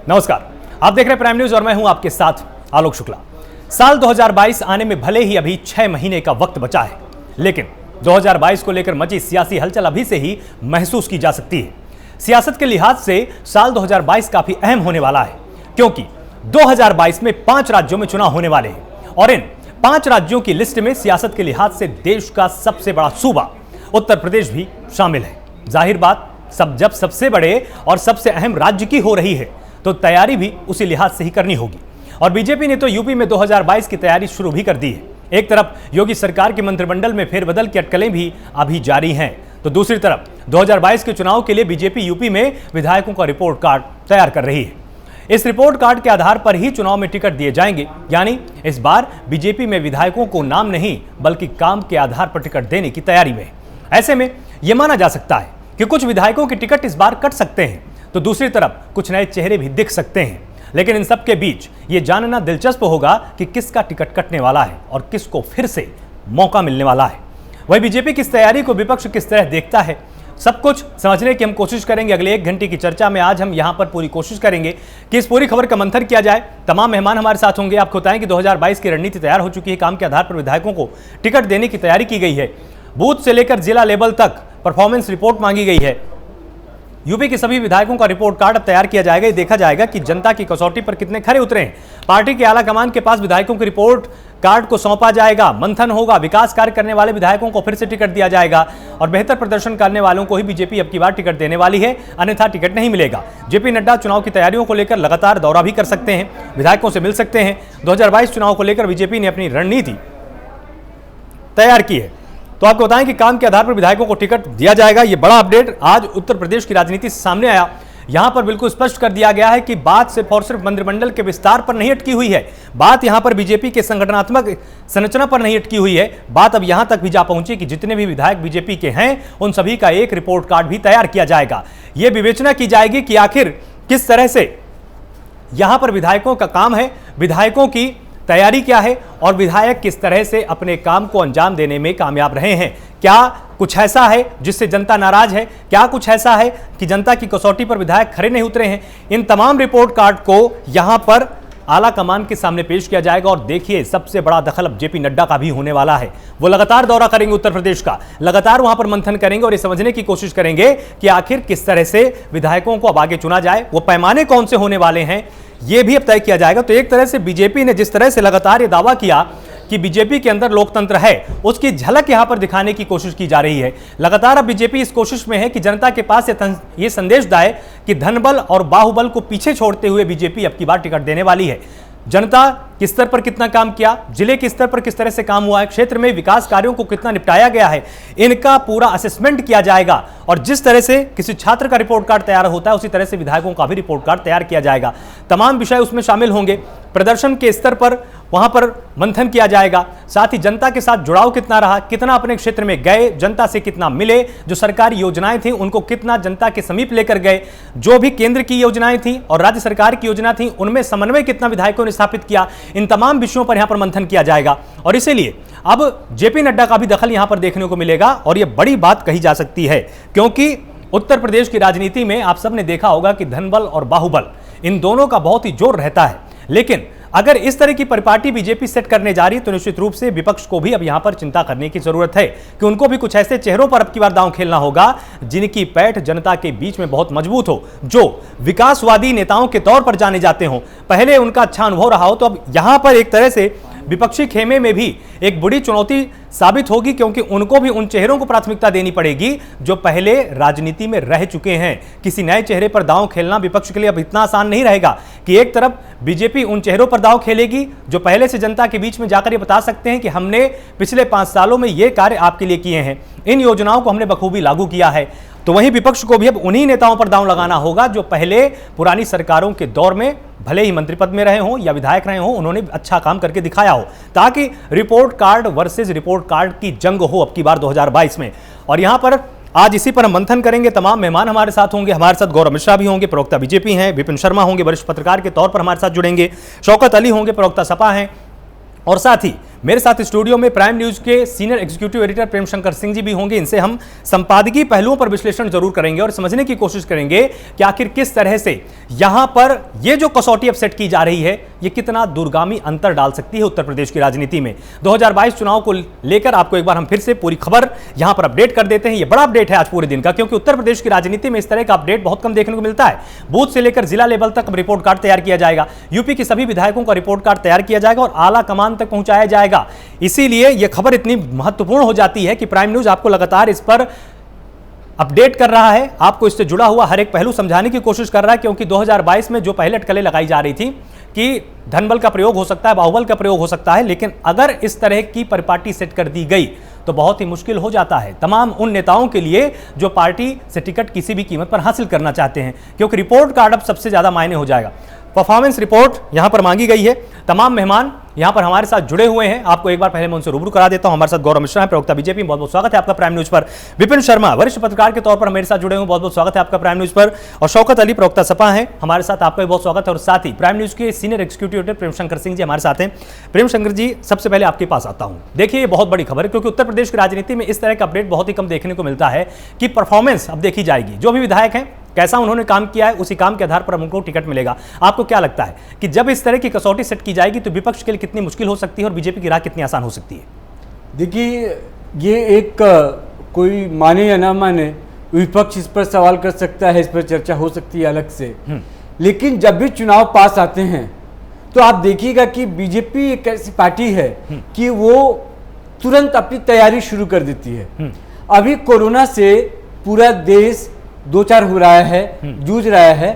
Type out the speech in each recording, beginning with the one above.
नमस्कार, आप देख रहे हैं प्राइम न्यूज और मैं हूं आपके साथ आलोक शुक्ला। साल 2022 आने में भले ही अभी 6 महीने का वक्त बचा है, लेकिन 2022 को लेकर मची सियासी हलचल अभी से ही महसूस की जा सकती है। सियासत के लिहाज से साल 2022 काफी अहम होने वाला है, क्योंकि 2022 में 5 राज्यों में चुनाव होने वाले हैं और इन 5 राज्यों की लिस्ट में सियासत के लिहाज से देश का सबसे बड़ा सूबा उत्तर प्रदेश भी शामिल है। जाहिर बात, जब सबसे बड़े और सबसे अहम राज्य की हो रही है तो तैयारी भी उसी लिहाज से ही करनी होगी। और बीजेपी ने तो यूपी में 2022 की तैयारी शुरू भी कर दी है। एक तरफ योगी सरकार के मंत्रिमंडल में फेरबदल की अटकलें भी अभी जारी हैं, तो दूसरी तरफ 2022 के चुनाव के लिए बीजेपी यूपी में विधायकों का रिपोर्ट कार्ड तैयार कर रही है। इस रिपोर्ट कार्ड के आधार पर ही चुनाव में टिकट दिए जाएंगे, यानी इस बार बीजेपी में विधायकों को नाम नहीं बल्कि काम के आधार पर टिकट देने की तैयारी में है। ऐसे में यह माना जा सकता है कि कुछ विधायकों के टिकट इस बार कट सकते हैं, तो दूसरी तरफ कुछ नए चेहरे भी दिख सकते हैं। लेकिन इन सब के बीच ये जानना दिलचस्प होगा कि किसका टिकट कटने वाला है और किसको फिर से मौका मिलने वाला है। वही बीजेपी की इस तैयारी को विपक्ष किस तरह देखता है, सब कुछ समझने की हम कोशिश करेंगे अगले 1 घंटे की चर्चा में। आज हम यहां पर पूरी कोशिश करेंगे कि इस पूरी खबर का मंथन किया जाए। तमाम मेहमान हमारे साथ होंगे। आपको बताएं कि 2022 की रणनीति तैयार हो चुकी है। काम के आधार पर विधायकों को टिकट देने की तैयारी की गई है। बूथ से लेकर जिला लेवल तक परफॉर्मेंस रिपोर्ट मांगी गई है। यूपी के सभी विधायकों का रिपोर्ट कार्ड अब तैयार किया जाएगा। ये देखा जाएगा कि जनता की कसौटी पर कितने खरे उतरे हैं। पार्टी के आला कमान के पास विधायकों की रिपोर्ट कार्ड को सौंपा जाएगा, मंथन होगा, विकास कार्य करने वाले विधायकों को फिर से टिकट दिया जाएगा और बेहतर प्रदर्शन करने वालों को ही बीजेपी अब की बार टिकट देने वाली है, अन्यथा टिकट नहीं मिलेगा। जेपी नड्डा चुनाव की तैयारियों को लेकर लगातार दौरा भी कर सकते हैं, विधायकों से मिल सकते हैं। 2022 चुनाव को लेकर बीजेपी ने अपनी रणनीति तैयार की है। तो आपको बताएं कि काम के आधार पर विधायकों को टिकट दिया जाएगा। यह बड़ा अपडेट आज उत्तर प्रदेश की राजनीति से सामने आया। यहां पर बिल्कुल स्पष्ट कर दिया गया है कि बात सिर्फ और सिर्फ मंत्रिमंडल के विस्तार पर नहीं अटकी हुई है, बात यहां पर बीजेपी के संगठनात्मक संरचना पर नहीं अटकी हुई है। बात अब यहां तक भी जा पहुंची कि जितने भी विधायक बीजेपी के हैं उन सभी का एक रिपोर्ट कार्ड भी तैयार किया जाएगा। यह विवेचना की जाएगी कि आखिर किस तरह से यहां पर विधायकों का काम है, विधायकों की तैयारी क्या है और विधायक किस तरह से अपने काम को अंजाम देने में कामयाब रहे हैं। क्या कुछ ऐसा है जिससे जनता नाराज है, क्या कुछ ऐसा है कि जनता की कसौटी पर विधायक खरे नहीं उतरे हैं। इन तमाम रिपोर्ट कार्ड को यहां पर आला कमान के सामने पेश किया जाएगा। और देखिए, सबसे बड़ा दखल अब जेपी नड्डा का भी होने वाला है। वो लगातार दौरा करेंगे उत्तर प्रदेश का, लगातार वहां पर मंथन करेंगे और ये समझने की कोशिश करेंगे कि आखिर किस तरह से विधायकों को अब आगे चुना जाए, वो पैमाने कौन से होने वाले हैं, ये भी अब तय किया जाएगा। तो एक तरह से बीजेपी ने जिस तरह से लगातार ये दावा किया कि बीजेपी के अंदर लोकतंत्र है, उसकी झलक यहां पर दिखाने की कोशिश की जा रही है। लगातार अब बीजेपी इस कोशिश में है कि जनता के पास ये संदेश जाए कि धनबल और बाहुबल को पीछे छोड़ते हुए बीजेपी अब की बार टिकट देने वाली है। जनता किस स्तर पर कितना काम किया, जिले के स्तर पर किस तरह से काम हुआ है, क्षेत्र में विकास कार्यों को कितना निपटाया गया है, इनका पूरा असेसमेंट किया जाएगा। और जिस तरह से किसी छात्र का रिपोर्ट कार्ड तैयार होता है, उसी तरह से विधायकों का भी रिपोर्ट कार्ड तैयार किया जाएगा। तमाम विषय उसमें शामिल होंगे। प्रदर्शन के स्तर पर वहां पर मंथन किया जाएगा। साथ ही जनता के साथ जुड़ाव कितना रहा, कितना अपने क्षेत्र में गए, जनता से कितना मिले, जो सरकारी योजनाएं थी उनको कितना जनता के समीप लेकर गए, जो भी केंद्र की योजनाएं थी और राज्य सरकार की योजना थी उनमें समन्वय कितना विधायकों ने स्थापित किया। इन तमाम विषयों पर यहां पर मंथन किया जाएगा। और इसीलिए अब जेपी नड्डा का भी दखल यहां पर देखने को मिलेगा। और यह बड़ी बात कही जा सकती है, क्योंकि उत्तर प्रदेश की राजनीति में आप सबने देखा होगा कि धनबल और बाहुबल, इन दोनों का बहुत ही जोर रहता है। लेकिन अगर इस तरह की परिपाटी बीजेपी सेट करने जा रही है तो निश्चित रूप से विपक्ष को भी अब यहां पर चिंता करने की जरूरत है कि उनको भी कुछ ऐसे चेहरों पर अब की बार दांव खेलना होगा जिनकी पैठ जनता के बीच में बहुत मजबूत हो, जो विकासवादी नेताओं के तौर पर जाने जाते हों। पहले उनका अच्छा अनुभव रहा हो, तो अब यहां पर एक तरह से विपक्षी खेमे में भी एक बड़ी चुनौती साबित होगी, क्योंकि उनको भी उन चेहरों को प्राथमिकता देनी पड़ेगी जो पहले राजनीति में रह चुके हैं। किसी नए चेहरे पर दांव खेलना विपक्ष के लिए अब इतना आसान नहीं रहेगा कि एक तरफ बीजेपी उन चेहरों पर दांव खेलेगी जो पहले से जनता के बीच में जाकर ये बता सकते हैं कि हमने पिछले 5 सालों में ये कार्य आपके लिए किए हैं, इन योजनाओं को हमने बखूबी लागू किया है। तो वहीं विपक्ष को भी अब उन्हीं नेताओं पर दांव लगाना होगा जो पहले पुरानी सरकारों के दौर में भले ही मंत्री पद में रहे हों या विधायक रहे हों, उन्होंने अच्छा काम करके दिखाया हो, ताकि report card versus report card की जंग हो अब की बार 2022 में। और यहां पर आज इसी पर हम मंथन करेंगे। तमाम मेहमान हमारे साथ होंगे। हमारे साथ गौरव मिश्रा भी होंगे, प्रवक्ता बीजेपी हैं, विपिन शर्मा होंगे, वरिष्ठ पत्रकार के तौर पर हमारे साथ जुड़ेंगे, शौकत अली होंगे, प्रवक्ता सपा हैं, और साथ ही मेरे साथ स्टूडियो में प्राइम न्यूज के senior executive editor Prem Shankar Singh ji भी होंगे। इनसे हम संपादकीय पहलुओं पर विश्लेषण जरूर करेंगे और समझने की कोशिश करेंगे कि आखिर किस तरह से यहां पर यह जो कसौटी अब सेट की जा रही है, यह कितना दूरगामी अंतर डाल सकती है उत्तर प्रदेश की राजनीति में। 2022 चुनाव को लेकर आपको एक बार हम फिर से पूरी खबर यहां पर अपडेट कर देते हैं। यह बड़ा अपडेट है आज पूरे दिन का, क्योंकि उत्तर प्रदेश की राजनीति में इस तरह का अपडेट बहुत कम देखने को मिलता है। बूथ से लेकर जिला लेवल तक रिपोर्ट कार्ड तैयार किया जाएगा, यूपी के सभी विधायकों का रिपोर्ट कार्ड तैयार किया जाएगा और आला कमान तक पहुंचाया जाएगा। इसीलिए यह खबर इतनी महत्वपूर्ण हो जाती है कि प्राइम न्यूज आपको लगातार इस पर अपडेट कर रहा है, आपको इससे जुड़ा हुआ हर एक पहलू समझाने की कोशिश कर रहा है। क्योंकि 2022 में जो पहले अटकलें लगाई जा रही थी कि धनबल का प्रयोग हो सकता है, बाहुबल का प्रयोग हो सकता है, लेकिन अगर इस तरह की परिपाटी सेट कर दी गई तो बहुत ही मुश्किल हो जाता है तमाम उन नेताओं के लिए जो पार्टी से टिकट किसी भी कीमत पर हासिल करना चाहते हैं, क्योंकि रिपोर्ट कार्ड अब सबसे ज्यादा मायने हो जाएगा। परफॉर्मेंस रिपोर्ट यहां पर मांगी गई है। तमाम मेहमान यहां पर हमारे साथ जुड़े हुए हैं, आपको एक बार पहले मैं उनसे रूबरू करा देता हूं। हमारे साथ गौरव मिश्रा है, प्रवक्ता बीजेपी, बहुत बहुत स्वागत है आपका प्राइम न्यूज पर। विपिन शर्मा वरिष्ठ पत्रकार के तौर पर मेरे साथ जुड़े हुए, बहुत बहुत स्वागत है आपका प्राइम न्यूज पर। और शौकत अली प्रवक्ता सपा है हमारे साथ, आपका भी बहुत स्वागत है। और साथ ही प्राइम न्यूज के senior executive editor Prem Shankar Singh ji हमारे साथ हैं। प्रेम शंकर जी, सबसे पहले आपके पास आता हूं। देखिए, ये बहुत बड़ी खबर है, क्योंकि उत्तर प्रदेश की राजनीति में इस तरह का अपडेट बहुत ही कम देखने को मिलता है कि परफॉर्मेंस अब देखी जाएगी। जो भी विधायक हैं, कैसा उन्होंने काम किया है, उसी काम के आधार पर उनको टिकट मिलेगा। आपको क्या लगता है कि जब इस तरह की कसौटी सेट की जाएगी तो विपक्ष के लिए कितनी मुश्किल हो सकती है और बीजेपी की राह कितनी आसान हो सकती है? देखिए, ये एक कोई माने या ना माने, विपक्ष इस पर सवाल कर सकता है, इस पर चर्चा हो सकती है अलग से। लेकिन जब भी चुनाव पास आते हैं तो आप देखिएगा कि बीजेपी एक ऐसी पार्टी है कि वो तुरंत अपनी तैयारी शुरू कर देती है। अभी कोरोना से पूरा देश दो चार हो रहा है, जूझ रहा है,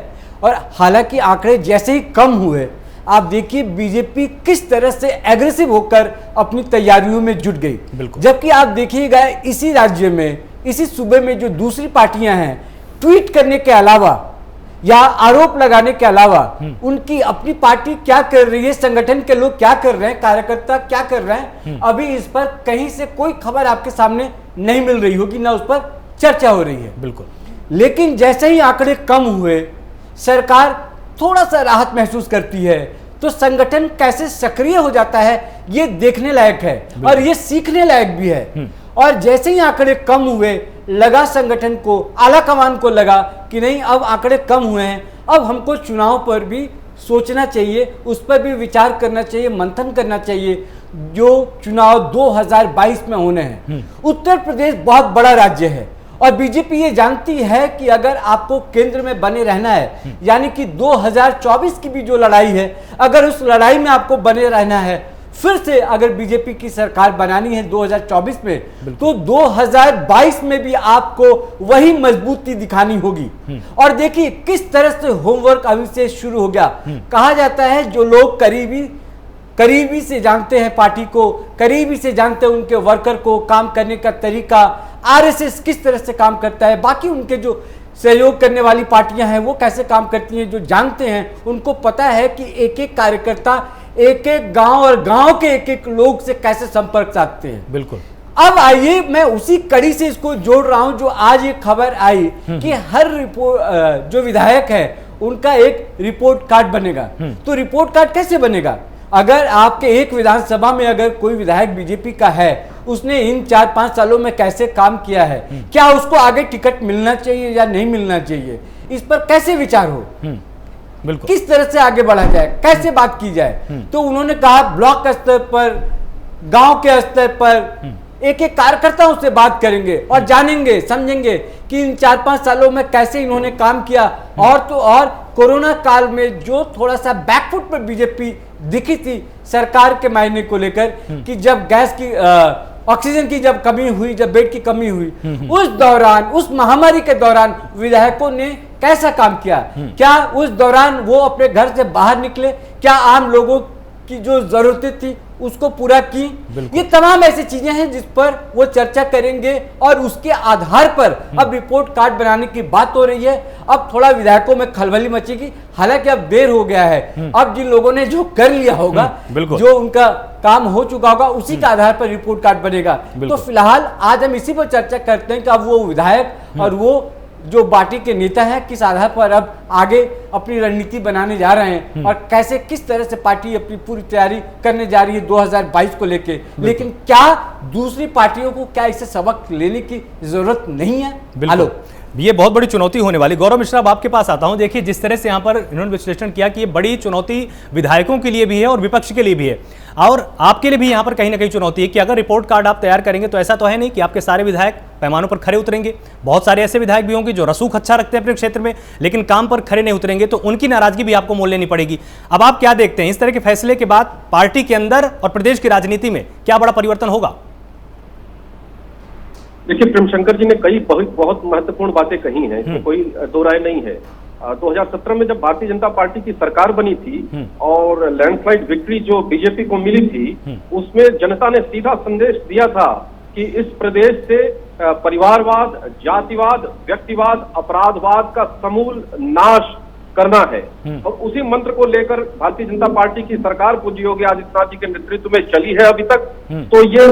और हालांकि आंकड़े जैसे ही कम हुए, आप देखिए बीजेपी किस तरह से एग्रेसिव होकर अपनी तैयारियों में जुट गई। जबकि आप देखिएगा इसी राज्य में, इसी सूबे में जो दूसरी पार्टियां हैं, ट्वीट करने के अलावा या आरोप लगाने के अलावा उनकी अपनी पार्टी क्या कर रही है, संगठन के लोग क्या कर रहे हैं, कार्यकर्ता क्या कर रहे हैं, अभी इस पर कहीं से कोई खबर आपके सामने नहीं मिल रही होगी, ना उस पर चर्चा हो रही है। बिल्कुल। लेकिन जैसे ही आंकड़े कम हुए, सरकार थोड़ा सा राहत महसूस करती है, तो संगठन कैसे सक्रिय हो जाता है ये देखने लायक है और ये सीखने लायक भी है। और जैसे ही आंकड़े कम हुए, लगा संगठन को, आला कमान को लगा कि नहीं, अब आंकड़े कम हुए हैं, अब हमको चुनाव पर भी सोचना चाहिए, उस पर भी विचार करना चाहिए, मंथन करना चाहिए, जो चुनाव 2022 में होने हैं। उत्तर प्रदेश बहुत बड़ा राज्य है और बीजेपी ये जानती है कि अगर आपको केंद्र में बने रहना है, यानी कि 2024 की भी जो लड़ाई है, अगर उस लड़ाई में आपको बने रहना है, फिर से अगर बीजेपी की सरकार बनानी है 2024 में, तो 2022 में भी आपको वही मजबूती दिखानी होगी। और देखिए किस तरह से होमवर्क अभी से शुरू हो गया। कहा जाता है जो लोग करीबी से जानते हैं पार्टी को, करीबी से जानते हैं उनके वर्कर को, काम करने का तरीका, आरएसएस किस तरह से काम करता है, बाकी उनके जो सहयोग करने वाली पार्टियां हैं वो कैसे काम करती हैं, जो जानते हैं उनको पता है कि एक एक कार्यकर्ता एक एक गांव और गांव के एक एक लोग से कैसे संपर्क साधते हैं। बिल्कुल। अब आइए, मैं उसी कड़ी से इसको जोड़ रहा हूं जो आज ये खबर आई कि हर जो विधायक है उनका एक रिपोर्ट कार्ड बनेगा। तो रिपोर्ट कार्ड कैसे बनेगा? अगर आपके एक विधानसभा में अगर कोई विधायक बीजेपी का है, उसने इन 4-5 सालों में कैसे काम किया है, क्या उसको आगे टिकट मिलना चाहिए या नहीं मिलना चाहिए, इस पर कैसे विचार हो, बिल्कुल, किस तरह से आगे बढ़ा जाए, कैसे बात की जाए। तो उन्होंने कहा ब्लॉक स्तर पर, गांव के स्तर पर एक एक कार्यकर्ताओं से बात करेंगे और जानेंगे, समझेंगे कि इन 4-5 सालों में कैसे इन्होंने काम किया। और तो और कोरोना काल में जो थोड़ा सा बैकफुट पर बीजेपी दिखी थी सरकार के मायने को लेकर, कि जब गैस की ऑक्सीजन की जब कमी हुई, जब बेड की कमी हुई, उस दौरान, उस महामारी के दौरान विधायकों ने कैसा काम किया, क्या उस दौरान वो अपने घर से बाहर निकले, क्या आम लोगों की जो जरूरतें थी उसको पूरा की। ये तमाम ऐसी चीजें हैं जिस पर वो चर्चा करेंगे और उसके आधार पर अब रिपोर्ट कार्ड बनाने की बात हो रही है। अब थोड़ा विधायकों में खलबली मचेगी, हालांकि अब देर हो गया है। अब जिन लोगों ने जो कर लिया होगा, जो उनका काम हो चुका होगा, उसी के आधार पर रिपोर्ट कार्ड बनेगा। तो फिलहाल आज हम इसी पर चर्चा करते हैं कि अब वो विधायक और वो जो पार्टी के नेता हैं किस आधार पर अब आगे अपनी रणनीति बनाने जा रहे हैं और कैसे किस तरह से पार्टी अपनी पूरी तैयारी करने जा रही है 2022 को लेके। लेकिन क्या दूसरी पार्टियों को क्या इससे सबक लेने की जरूरत नहीं है? आलोक, ये बहुत बड़ी चुनौती होने वाली। गौरव मिश्रा, अब आपके पास आता हूं। देखिए, जिस तरह से यहां पर इन्होंने विश्लेषण किया कि ये बड़ी चुनौती विधायकों के लिए भी है और विपक्ष के लिए भी है, और आपके लिए भी यहां पर कहीं ना कहीं चुनौती है कि अगर रिपोर्ट कार्ड आप तैयार करेंगे तो ऐसा तो है नहीं कि आपके सारे विधायक पैमानों पर खरे उतरेंगे। बहुत सारे ऐसे विधायक भी होंगे जो रसूख अच्छा रखते हैं अपने क्षेत्र में, लेकिन काम पर खरे नहीं उतरेंगे, तो उनकी नाराजगी भी आपको मोल लेनी पड़ेगी। अब आप क्या देखते हैं, इस तरह के फैसले के बाद पार्टी के अंदर और प्रदेश की राजनीति में क्या बड़ा परिवर्तन होगा? देखिए, प्रेमशंकर जी ने कई बहुत महत्वपूर्ण बातें कही हैं, इसमें कोई दो राय नहीं है। 2017 में जब भारतीय जनता पार्टी की सरकार बनी थी और लैंडस्लाइड विक्ट्री जो बीजेपी को मिली थी, उसमें जनता ने सीधा संदेश दिया था कि इस प्रदेश से परिवारवाद, जातिवाद, व्यक्तिवाद, अपराधवाद का समूल नाश करना है। और उसी मंत्र को लेकर भारतीय जनता पार्टी की सरकार पूज्य योगी आदित्यनाथ जी के नेतृत्व में चली है अभी तक। तो ये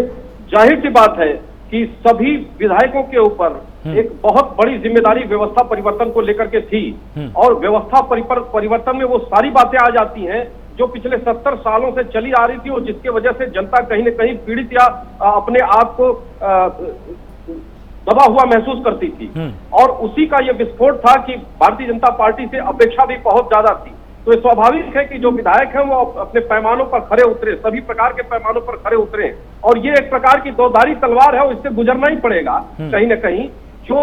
जाहिर सी बात है कि सभी विधायकों के ऊपर एक बहुत बड़ी जिम्मेदारी व्यवस्था परिवर्तन को लेकर के थी, और व्यवस्था परिवर्तन में वो सारी बातें आ जाती हैं जो पिछले 70 सालों से चली आ रही थी और जिसके वजह से जनता कहीं न कहीं पीड़ित या अपने आप को दबा हुआ महसूस करती थी। और उसी का ये विस्फोट था कि भारतीय जनता पार्टी से अपेक्षा भी बहुत ज्यादा थी। तो ये स्वाभाविक है कि जो विधायक हैं वो अपने पैमानों पर खरे उतरे, सभी प्रकार के पैमानों पर खरे उतरे, और ये एक प्रकार की दोधारी तलवार है और इससे गुजरना ही पड़ेगा कहीं न कहीं। जो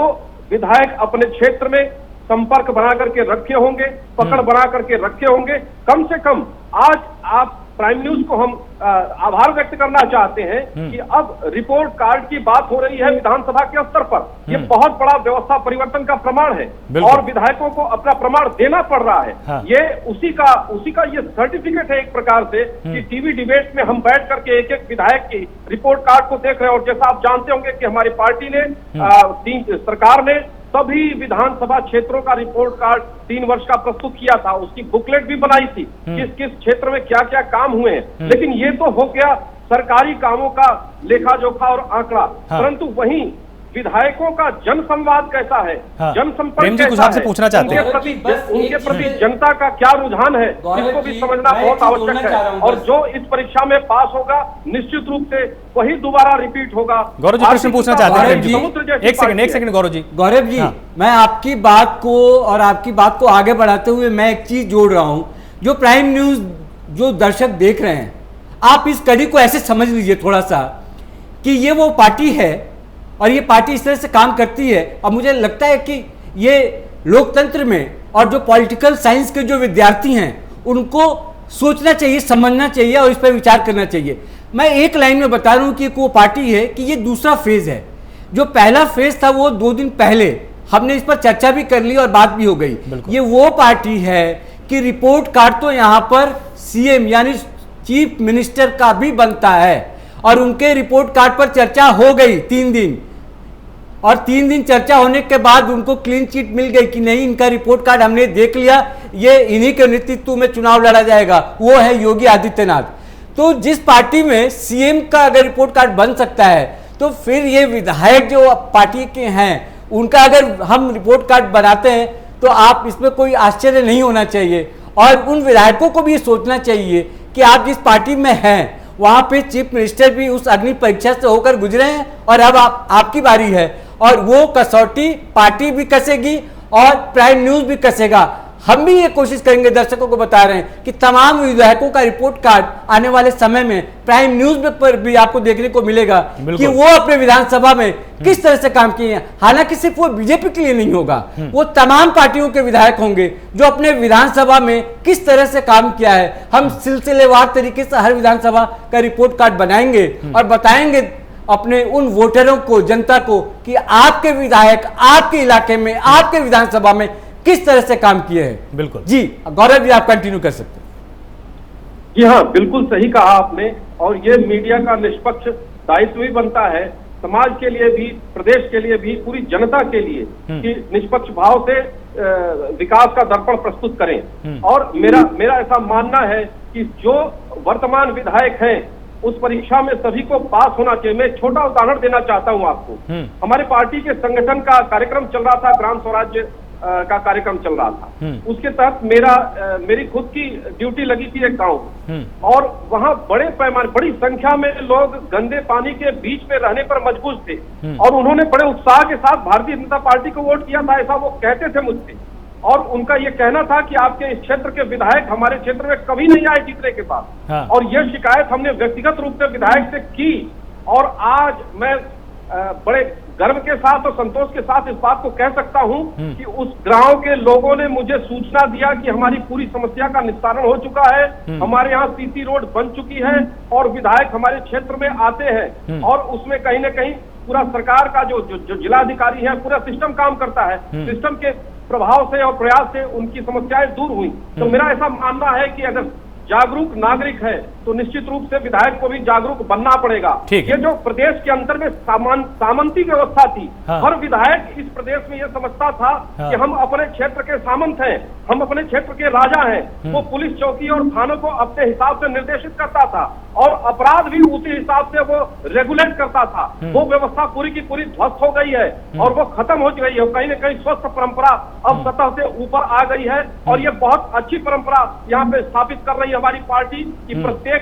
विधायक अपने क्षेत्र में संपर्क बना करके रखे होंगे, पकड़ बना करके रखे होंगे, कम से कम आज आप प्राइम न्यूज को हम आभार व्यक्त करना चाहते हैं कि अब रिपोर्ट कार्ड की बात हो रही है विधानसभा के स्तर पर। ये बहुत बड़ा व्यवस्था परिवर्तन का प्रमाण है और विधायकों को अपना प्रमाण देना पड़ रहा है। हाँ। ये उसी का ये सर्टिफिकेट है एक प्रकार से कि टीवी डिबेट में हम बैठ करके एक एक विधायक की रिपोर्ट कार्ड को देख रहे हैं। और जैसा आप जानते होंगे कि हमारी पार्टी ने सरकार ने सभी विधानसभा क्षेत्रों का रिपोर्ट कार्ड 3 वर्ष का प्रस्तुत किया था, उसकी बुकलेट भी बनाई थी किस किस क्षेत्र में क्या क्या काम हुए हैं। लेकिन ये तो हो गया सरकारी कामों का लेखा जोखा और आंकड़ा। हाँ। परंतु वहीं विधायकों का जन संवाद कैसा है, हाँ। जनसंपर्क कैसा है, पूछना चाहते हैं उनके प्रति जनता का क्या रुझान है, इसको भी समझना बहुत आवश्यक है। और जो इस परीक्षा में पास होगा निश्चित रूप से वही दोबारा रिपीट होगा। गौरव जी प्रश्न पूछना चाहते हैं, एक सेकंड गौरव जी, मैं आपकी बात को आगे बढ़ाते हुए मैं एक चीज जोड़ रहा हूं। जो प्राइम न्यूज जो दर्शक देख रहे हैं, आप इस कड़ी को ऐसे समझ लीजिए थोड़ा सा कि ये वो पार्टी है और ये पार्टी इस तरह से काम करती है। अब मुझे लगता है कि ये लोकतंत्र में और जो पॉलिटिकल साइंस के जो विद्यार्थी हैं उनको सोचना चाहिए, समझना चाहिए और इस पर विचार करना चाहिए। मैं एक लाइन में बता रहा हूँ कि वो पार्टी है कि ये दूसरा फेज है। जो पहला फेज था वो 2 दिन पहले हमने इस पर चर्चा भी कर ली और बात भी हो गई। ये वो पार्टी है कि रिपोर्ट कार्ड तो यहाँ पर सीएम यानी चीफ मिनिस्टर का भी बनता है और उनके रिपोर्ट कार्ड पर चर्चा हो गई 3 दिन, और 3 दिन चर्चा होने के बाद उनको क्लीन चिट मिल गई कि नहीं, इनका रिपोर्ट कार्ड हमने देख लिया, ये इन्हीं के नेतृत्व में चुनाव लड़ा जाएगा, वो है योगी आदित्यनाथ। तो जिस पार्टी में सीएम का अगर रिपोर्ट कार्ड बन सकता है तो फिर ये विधायक जो पार्टी के हैं उनका अगर हम रिपोर्ट कार्ड बनाते हैं तो आप इसमें कोई आश्चर्य नहीं होना चाहिए। और उन विधायकों को भी ये सोचना चाहिए कि आप जिस पार्टी में हैं वहां पे चीफ मिनिस्टर भी उस अग्नि परीक्षा से होकर गुजरे हैं और अब आपकी बारी है, और वो कसौटी पार्टी भी कसेगी और प्राइम न्यूज भी कसेगा। हम भी ये कोशिश करेंगे, दर्शकों को बता रहे हैं कि तमाम विधायकों का रिपोर्ट कार्ड आने वाले समय में प्राइम न्यूज पर भी आपको देखने को मिलेगा कि वो अपने विधानसभा में किस तरह से काम किए हैं। हालांकि सिर्फ वो बीजेपी के लिए नहीं होगा, वो तमाम पार्टियों के विधायक होंगे जो अपने विधानसभा में किस तरह से काम किया है। हम सिलसिलेवार तरीके से हर विधानसभा का रिपोर्ट कार्ड बनाएंगे और बताएंगे अपने उन वोटरों को, जनता को, कि आपके विधायक आपके इलाके में, आपके विधानसभा में किस तरह से काम किए हैं। बिल्कुल जी, गौरव जी आप कंटिन्यू कर सकते हैं। जी हाँ, बिल्कुल सही कहा आपने, और ये मीडिया का निष्पक्ष दायित्व भी बनता है समाज के लिए भी, प्रदेश के लिए भी, पूरी जनता के लिए कि निष्पक्ष भाव से विकास का दर्पण प्रस्तुत करें। और मेरा ऐसा मानना है कि जो वर्तमान विधायक हैं उस परीक्षा में सभी को पास होना चाहिए। मैं एक छोटा उदाहरण देना चाहता हूं आपको। हमारे पार्टी के संगठन का कार्यक्रम चल रहा था, ग्राम स्वराज्य का कार्यक्रम चल रहा था। उसके तहत मेरी खुद की ड्यूटी लगी थी एक गांव में, और वहां बड़े पैमाने, बड़ी संख्या में लोग गंदे पानी के बीच में रहने पर मजबूर थे, और उन्होंने बड़े उत्साह के साथ भारतीय जनता पार्टी को वोट किया था, ऐसा वो कहते थे मुझसे। और उनका ये कहना था कि आपके इस क्षेत्र के विधायक हमारे क्षेत्र में कभी नहीं आए जीतने के बाद। हाँ। और यह शिकायत हमने व्यक्तिगत रूप से विधायक से की, और आज मैं बड़े गर्व के साथ और संतोष के साथ इस बात को कह सकता हूं कि उस गांव के लोगों ने मुझे सूचना दिया कि हमारी पूरी समस्या का निस्तारण हो चुका है, हमारे यहाँ सीसी रोड बन चुकी है, और विधायक हमारे क्षेत्र में आते हैं, और उसमें कहीं न कहीं पूरा सरकार का जो जिलाधिकारी है, पूरा सिस्टम काम करता है। सिस्टम के प्रभाव से और प्रयास से उनकी समस्याएं दूर हुई। तो मेरा ऐसा मानना है कि अगर जागरूक नागरिक है तो निश्चित रूप से विधायक को भी जागरूक बनना पड़ेगा। ये जो प्रदेश के अंदर में सामंती व्यवस्था थी, हाँ। हर विधायक इस प्रदेश में यह समझता था कि हम अपने क्षेत्र के सामंत हैं, हम अपने क्षेत्र के राजा हैं। वो पुलिस चौकी और थानों को अपने हिसाब से निर्देशित करता था, और अपराध भी उसी हिसाब से वो रेगुलेट करता था। वो व्यवस्था पूरी की पूरी ध्वस्त हो गई है, और वो खत्म हो गई है। कहीं न कहीं स्वस्थ परंपरा अब सतह से ऊपर आ गई है, और ये बहुत अच्छी परंपरा यहाँ पे स्थापित कर रही है हमारी पार्टी कि प्रत्येक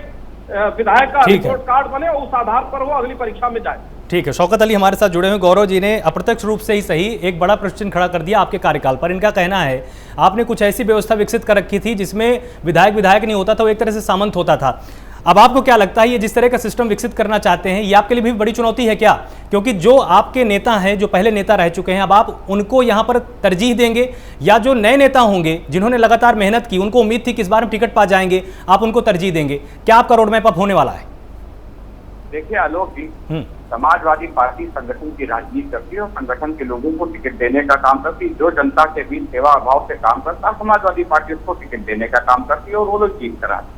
विधायक का रिपोर्ट कार्ड बने, और उस आधार पर वो अगली परीक्षा में जाए। ठीक है, शौकत अली हमारे साथ जुड़े हुए। गौरव जी ने अप्रत्यक्ष रूप से ही सही एक बड़ा प्रश्न खड़ा कर दिया आपके कार्यकाल पर। इनका कहना है आपने कुछ ऐसी व्यवस्था विकसित कर रखी थी जिसमें विधायक नहीं होता था, वो एक तरह से सामंत होता था। अब आपको क्या लगता है ये जिस तरह का सिस्टम विकसित करना चाहते हैं, ये आपके लिए भी बड़ी चुनौती है क्या? क्योंकि जो आपके नेता हैं, जो पहले नेता रह चुके हैं, अब आप उनको यहाँ पर तरजीह देंगे, या जो नए नेता होंगे जिन्होंने लगातार मेहनत की, उनको उम्मीद थी कि इस बार हम टिकट पा जाएंगे, आप उनको तरजीह देंगे? क्या आपका रोड मैप अप होने वाला है? देखिए आलोक जी, समाजवादी पार्टी संगठन की राजनीति करती है, और संगठन के लोगों को टिकट देने का काम करती है। जो जनता के बीच सेवा भाव से काम करता है, समाजवादी पार्टी उसको टिकट देने का काम करती है, और वो लोग जीत कराते हैं।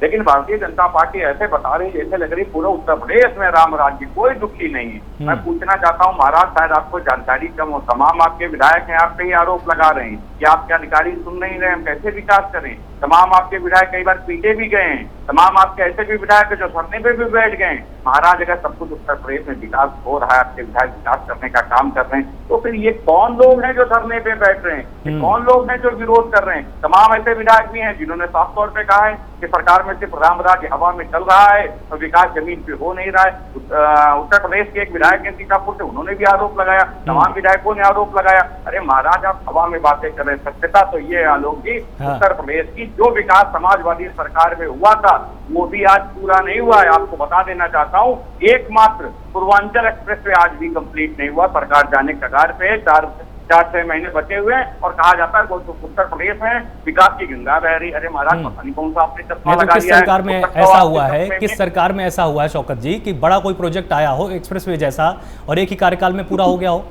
लेकिन भारतीय जनता पार्टी ऐसे बता रही है जैसे लग रही पूरा उत्तर प्रदेश में राम राज्य, कोई दुखी नहीं है। मैं पूछना चाहता हूँ महाराज, शायद आपको जानकारी कम हो, तमाम आपके विधायक हैं, आप पे ही आरोप लगा रहे हैं कि आपके अधिकारी सुन नहीं रहे, हम कैसे विकास करें। तमाम आपके विधायक कई बार पीटे भी गए हैं, तमाम आपके ऐसे भी विधायक जो धरने पे भी बैठ गए। महाराज अगर सब कुछ उत्तर प्रदेश में विकास हो रहा है, आपके विधायक विकास करने का काम कर रहे हैं, तो फिर ये कौन लोग हैं जो धरने पे बैठ रहे हैं? ये कौन लोग हैं जो विरोध कर रहे हैं? तमाम ऐसे विधायक भी हैं जिन्होंने साफ तौर पे कहा है कि सरकार में सिर्फ राम राज्य हवा में चल रहा है और विकास जमीन पे हो नहीं रहा है। उत्तर प्रदेश के एक विधायक हैं सीतापुर से, उन्होंने भी आरोप लगाया, तमाम विधायकों ने आरोप लगाया। अरे महाराज, आप हवा में बातें कर रहे हैं। सत्यता तो ये आलोक जी, उत्तर प्रदेश की जो विकास समाजवादी सरकार में हुआ था वो भी आज पूरा नहीं हुआ है। आपको बता देना चाहता हूँ, एकमात्र पूर्वांचल एक्सप्रेस वे आज भी कंप्लीट नहीं हुआ। सरकार जाने कगार पे है, 4-6 महीने बचे हुए हैं, और कहा जाता है उत्तर प्रदेश में विकास की गंगा बह रही। अरे महाराज, पता नहीं कौन सा आपने चश्मा लगा लिया है। सरकार में ऐसा हुआ है, किस सरकार में ऐसा हुआ है शौकत जी कि बड़ा कोई प्रोजेक्ट आया हो एक्सप्रेसवे जैसा और एक ही कार्यकाल में पूरा हो गया हो?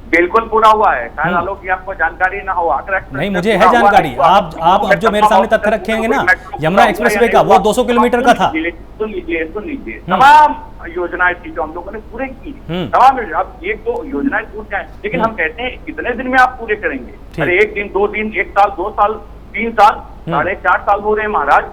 बिल्कुल पूरा हुआ है। शायद आलोक की आपको जानकारी ना हो। नहीं, मुझे है जानकारी। आप अब जो मेरे सामने तथ्य रखेंगे ना, यमुना एक्सप्रेसवे का वो 200 किलोमीटर का था। सुन लीजिए, तमाम योजनाएं थी जो हम लोगों ने पूरे की, तमाम। अब एक दो योजनाएं छूट जाए, लेकिन हम कहते हैं कितने दिन में आप पूरे करेंगे? अरे 1 दिन, 2 दिन, 1 साल, 2 साल, 3 साल, 4.5 साल हो रहे हैं महाराज,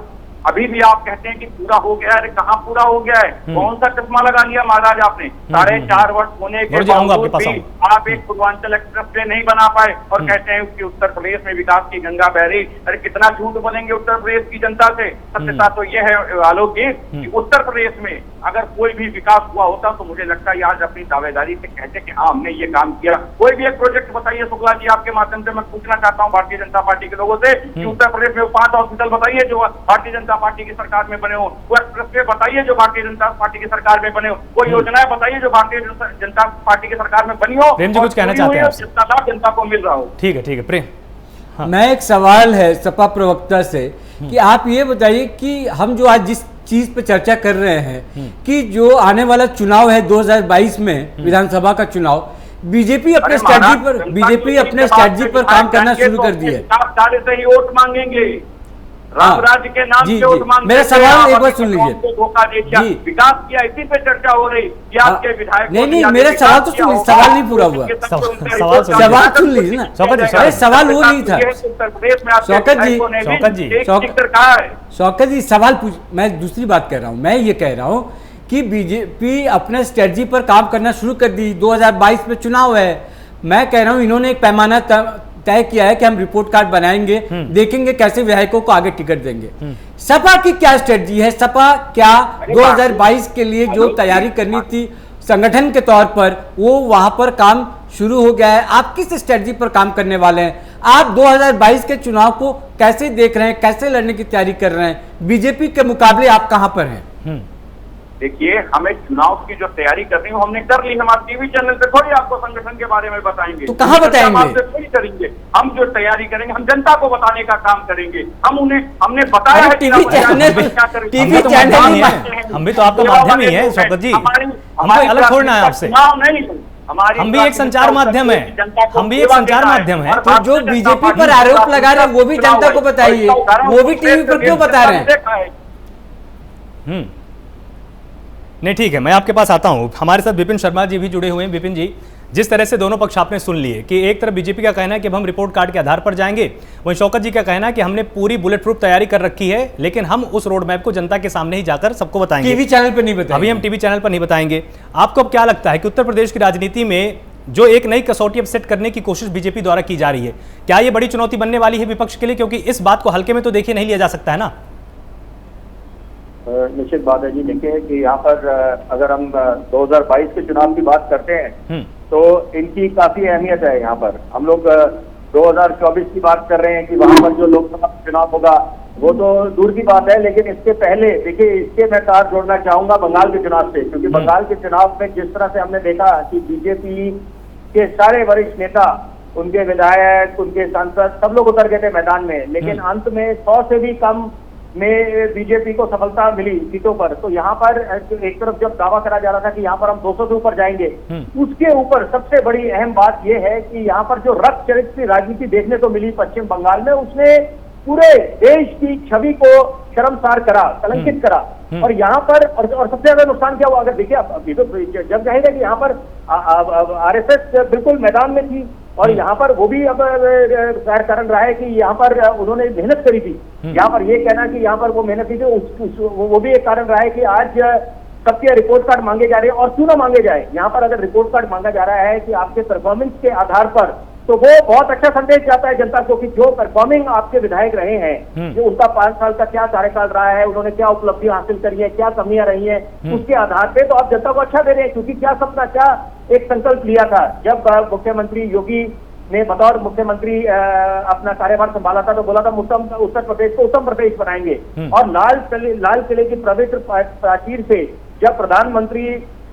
अभी भी आप कहते हैं कि पूरा हो गया है। अरे कहाँ पूरा हो गया है? कौन सा चश्मा लगा लिया महाराज आपने? 4.5 वर्ष होने के बावजूद भी आप एक पूर्वांचल एक्सप्रेस वे नहीं बना पाए, और कहते हैं कि उत्तर प्रदेश में विकास की गंगा बह रही। अरे कितना झूठ बोलेंगे उत्तर प्रदेश की जनता से। सत्यता तो यह है आलोक जी कि उत्तर प्रदेश में अगर कोई भी विकास हुआ होता तो मुझे लगता है आज अपनी दावेदारी से कहते कि हाँ हमने ये काम किया। कोई भी एक प्रोजेक्ट बताइए शुक्ला जी, आपके माध्यम से मैं पूछना चाहता हूँ भारतीय जनता पार्टी के लोगों से कि उत्तर प्रदेश में 5 हॉस्पिटल बताइए जो भारतीय जनता पार्टी की सरकार में बने हो, वो एक्सप्रेसवे बताइए जो भारतीय जनता पार्टी की सरकार में बने हो, वो योजनाएं बताइए जो भारतीय जनता पार्टी की सरकार में बनी हो। प्रेम जी कुछ कहना चाहते हैं? जितना लाभ जनता को मिल रहा हो। ठीक है प्रेम। हाँ। मैं एक सवाल है सपा प्रवक्ता से कि आप ये बताइए कि हम जो आज जिस चीज पे चर्चा कर रहे हैं कि जो आने वाला चुनाव है 2022 में विधानसभा का चुनाव, बीजेपी अपने स्ट्रैटेजी पर काम करना शुरू कर दी है। से ही वोट मांगेंगे। राम राज्य के नाम जी, पे जी। उस्मान मेरा देते सवाल हैं, एक बार आपस सुन में लीजिए। कौन को धोखा दे दिया, जी। विकास किया, इसी पे चर्चा हो रही कि आपके विधायक नहीं, मेरा सवाल तो सुनिए, सवाल नहीं पूरा हुआ। सवाल सुन लीजिए ना। अरे सवाल वो नहीं था। शौकत जी सवाल पूछ, मैं दूसरी बात कर रहा हूँ। मैं ये कह रहा हूँ कि बीजेपी अपने स्ट्रेटजी पर काम करना शुरू कर दी। 2022 में चुनाव है। मैं कह रहा हूँ इन्होंने एक पैमाना तय किया है कि हम रिपोर्ट कार्ड बनाएंगे, देखेंगे कैसे विधायकों को आगे टिकट देंगे। सपा की क्या स्ट्रेटजी है? सपा क्या 2022 के लिए जो तैयारी करनी थी संगठन के तौर पर, वो वहां पर काम शुरू हो गया है? आप किस स्ट्रेटजी पर काम करने वाले हैं? आप 2022 के चुनाव को कैसे देख रहे हैं, कैसे लड़ने की तैयारी कर रहे हैं? बीजेपी के मुकाबले आप कहां पर हैं? देखिए, हमें चुनाव की जो तैयारी करनी है हमने कर ली। हम आप टीवी चैनल पे थोड़ी आपको संगठन के बारे में बताएंगे, तो कहाँ बताएंगे? थोड़ी करेंगे। हम जो तैयारी करेंगे हम जनता को बताने का काम करेंगे। हमने बताया है टीवी चैनल, टीवी चैनल ही है, हम भी तो आपका माध्यम ही है शौकत जी। हमें अलग छोड़ना है आपसे। हम भी एक संचार माध्यम है, हम भी एक संचार माध्यम है। तो जो बीजेपी पर आरोप लगा रहे हैं वो भी जनता को बताइए, वो भी टीवी पर क्यों बता रहे हैं? नहीं ठीक है, मैं आपके पास आता हूं। हमारे साथ विपिन शर्मा जी भी जुड़े हुए हैं। विपिन जी, जिस तरह से दोनों पक्ष आपने सुन लिए कि एक तरफ बीजेपी का कहना है कि अब हम रिपोर्ट कार्ड के आधार पर जाएंगे, वहीं शौकत जी का कहना है कि हमने पूरी बुलेट प्रूफ तैयारी कर रखी है, लेकिन हम उस रोड मैप को जनता के सामने ही जाकर सबको बताएंगे, टीवी चैनल पर नहीं बताएंगे। अभी हम टीवी चैनल पर नहीं बताएंगे। आपको अब क्या लगता है कि उत्तर प्रदेश की राजनीति में जो एक नई कसौटी अब सेट करने की कोशिश बीजेपी द्वारा की जा रही है, क्या ये बड़ी चुनौती बनने वाली है विपक्ष के लिए? क्योंकि इस बात को हल्के में तो देखिए नहीं लिया जा सकता है ना। निश्चित बात है जी। देखिए कि यहाँ पर अगर हम 2022 के चुनाव की बात करते हैं तो इनकी काफी अहमियत है। यहाँ पर हम लोग 2024 की बात कर रहे हैं कि वहां पर जो लोकसभा चुनाव होगा वो तो दूर की बात है, लेकिन इसके पहले देखिए, इसके मैं तार जोड़ना चाहूंगा बंगाल के चुनाव से, क्योंकि बंगाल के चुनाव में जिस तरह से हमने देखा कि बीजेपी के सारे वरिष्ठ नेता, उनके विधायक, उनके सांसद सब लोग उतर गए थे मैदान में, लेकिन अंत में 100 से भी कम में बीजेपी को सफलता मिली सीटों पर। तो यहाँ पर एक तरफ जब दावा करा जा रहा था कि यहाँ पर हम 200 से ऊपर जाएंगे, उसके ऊपर सबसे बड़ी अहम बात यह है कि यहाँ पर जो रक्त चरित्र की राजनीति देखने को मिली पश्चिम बंगाल में, उसने पूरे देश की छवि को शर्मसार करा, कलंकित करा। और यहाँ पर और सबसे ज्यादा नुकसान क्या हुआ? अगर देखिए, अभी तो जब जाहिर है कि यहाँ पर आरएसएस बिल्कुल मैदान में थी, और यहाँ पर वो भी अब कारण रहा है कि यहाँ पर उन्होंने मेहनत करी थी। यहाँ पर ये कहना कि यहाँ पर वो मेहनत की थी, वो भी एक कारण रहा है कि आज सबके रिपोर्ट कार्ड मांगे जा रहे हैं। और क्यों ना मांगे जाए, यहाँ पर अगर रिपोर्ट कार्ड मांगा जा रहा है कि आपके परफॉर्मेंस के आधार पर, तो वो बहुत अच्छा संदेश जाता है जनता को कि जो परफॉर्मिंग आपके विधायक रहे हैं, जो उनका 5 साल का क्या कार्यकाल रहा है, उन्होंने क्या उपलब्धि हासिल करी है, क्या कमियां रही हैं, उसके आधार पे तो आप जनता को अच्छा दे रहे हैं। क्योंकि क्या सपना, क्या एक संकल्प लिया था जब मुख्यमंत्री योगी ने बतौर मुख्यमंत्री अपना कार्यभार संभाला था, तो बोला था उत्तर प्रदेश को उत्तम प्रदेश बनाएंगे। और लाल किले की पवित्र प्राचीर से जब प्रधानमंत्री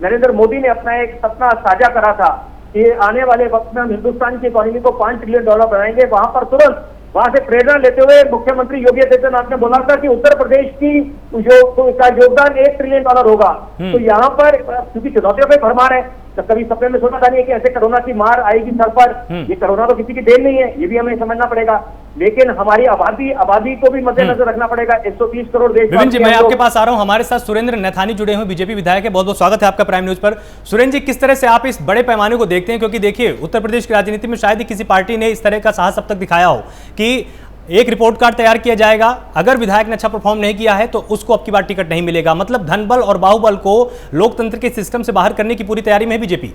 नरेंद्र मोदी ने अपना एक सपना साझा करा था कि आने वाले वक्त में हम हिंदुस्तान की इकोनॉमी को $5 ट्रिलियन बनाएंगे, वहां पर तुरंत वहां से प्रेरणा लेते हुए मुख्यमंत्री योगी आदित्यनाथ ने बोला था कि उत्तर प्रदेश की का योगदान $1 ट्रिलियन होगा। तो यहाँ पर क्योंकि चुनौतियों पे भरमार है, तो कभी सपने में सोचा था नहीं कि ऐसे कोरोना की मार आएगी सर पर। ये कोरोना तो किसी की देन नहीं है, ये भी हमें समझना पड़ेगा, लेकिन हमारी आबादी को भी मद्देनजर रखना पड़ेगा। 130 करोड़ देश। विपिन जी, मैं आपके पास आ रहा हूं। हमारे साथ सुरेंद्र नैथानी जुड़े हुए बीजेपी विधायक है। बहुत बहुत स्वागत है आपका प्राइम न्यूज पर। सुरेंद्र जी, किस तरह से आप इस बड़े पैमाने को देखते हैं? क्योंकि देखिए, उत्तर प्रदेश की राजनीति में शायद ही किसी पार्टी ने इस तरह का साहस अब तक दिखाया हो कि एक रिपोर्ट कार्ड तैयार किया जाएगा, अगर विधायक ने अच्छा परफॉर्म नहीं किया है तो उसको अब की बार टिकट नहीं मिलेगा। मतलब धनबल और बाहुबल को लोकतंत्र के सिस्टम से बाहर करने की पूरी तैयारी में है बीजेपी।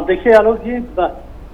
देखिए आलोक जी,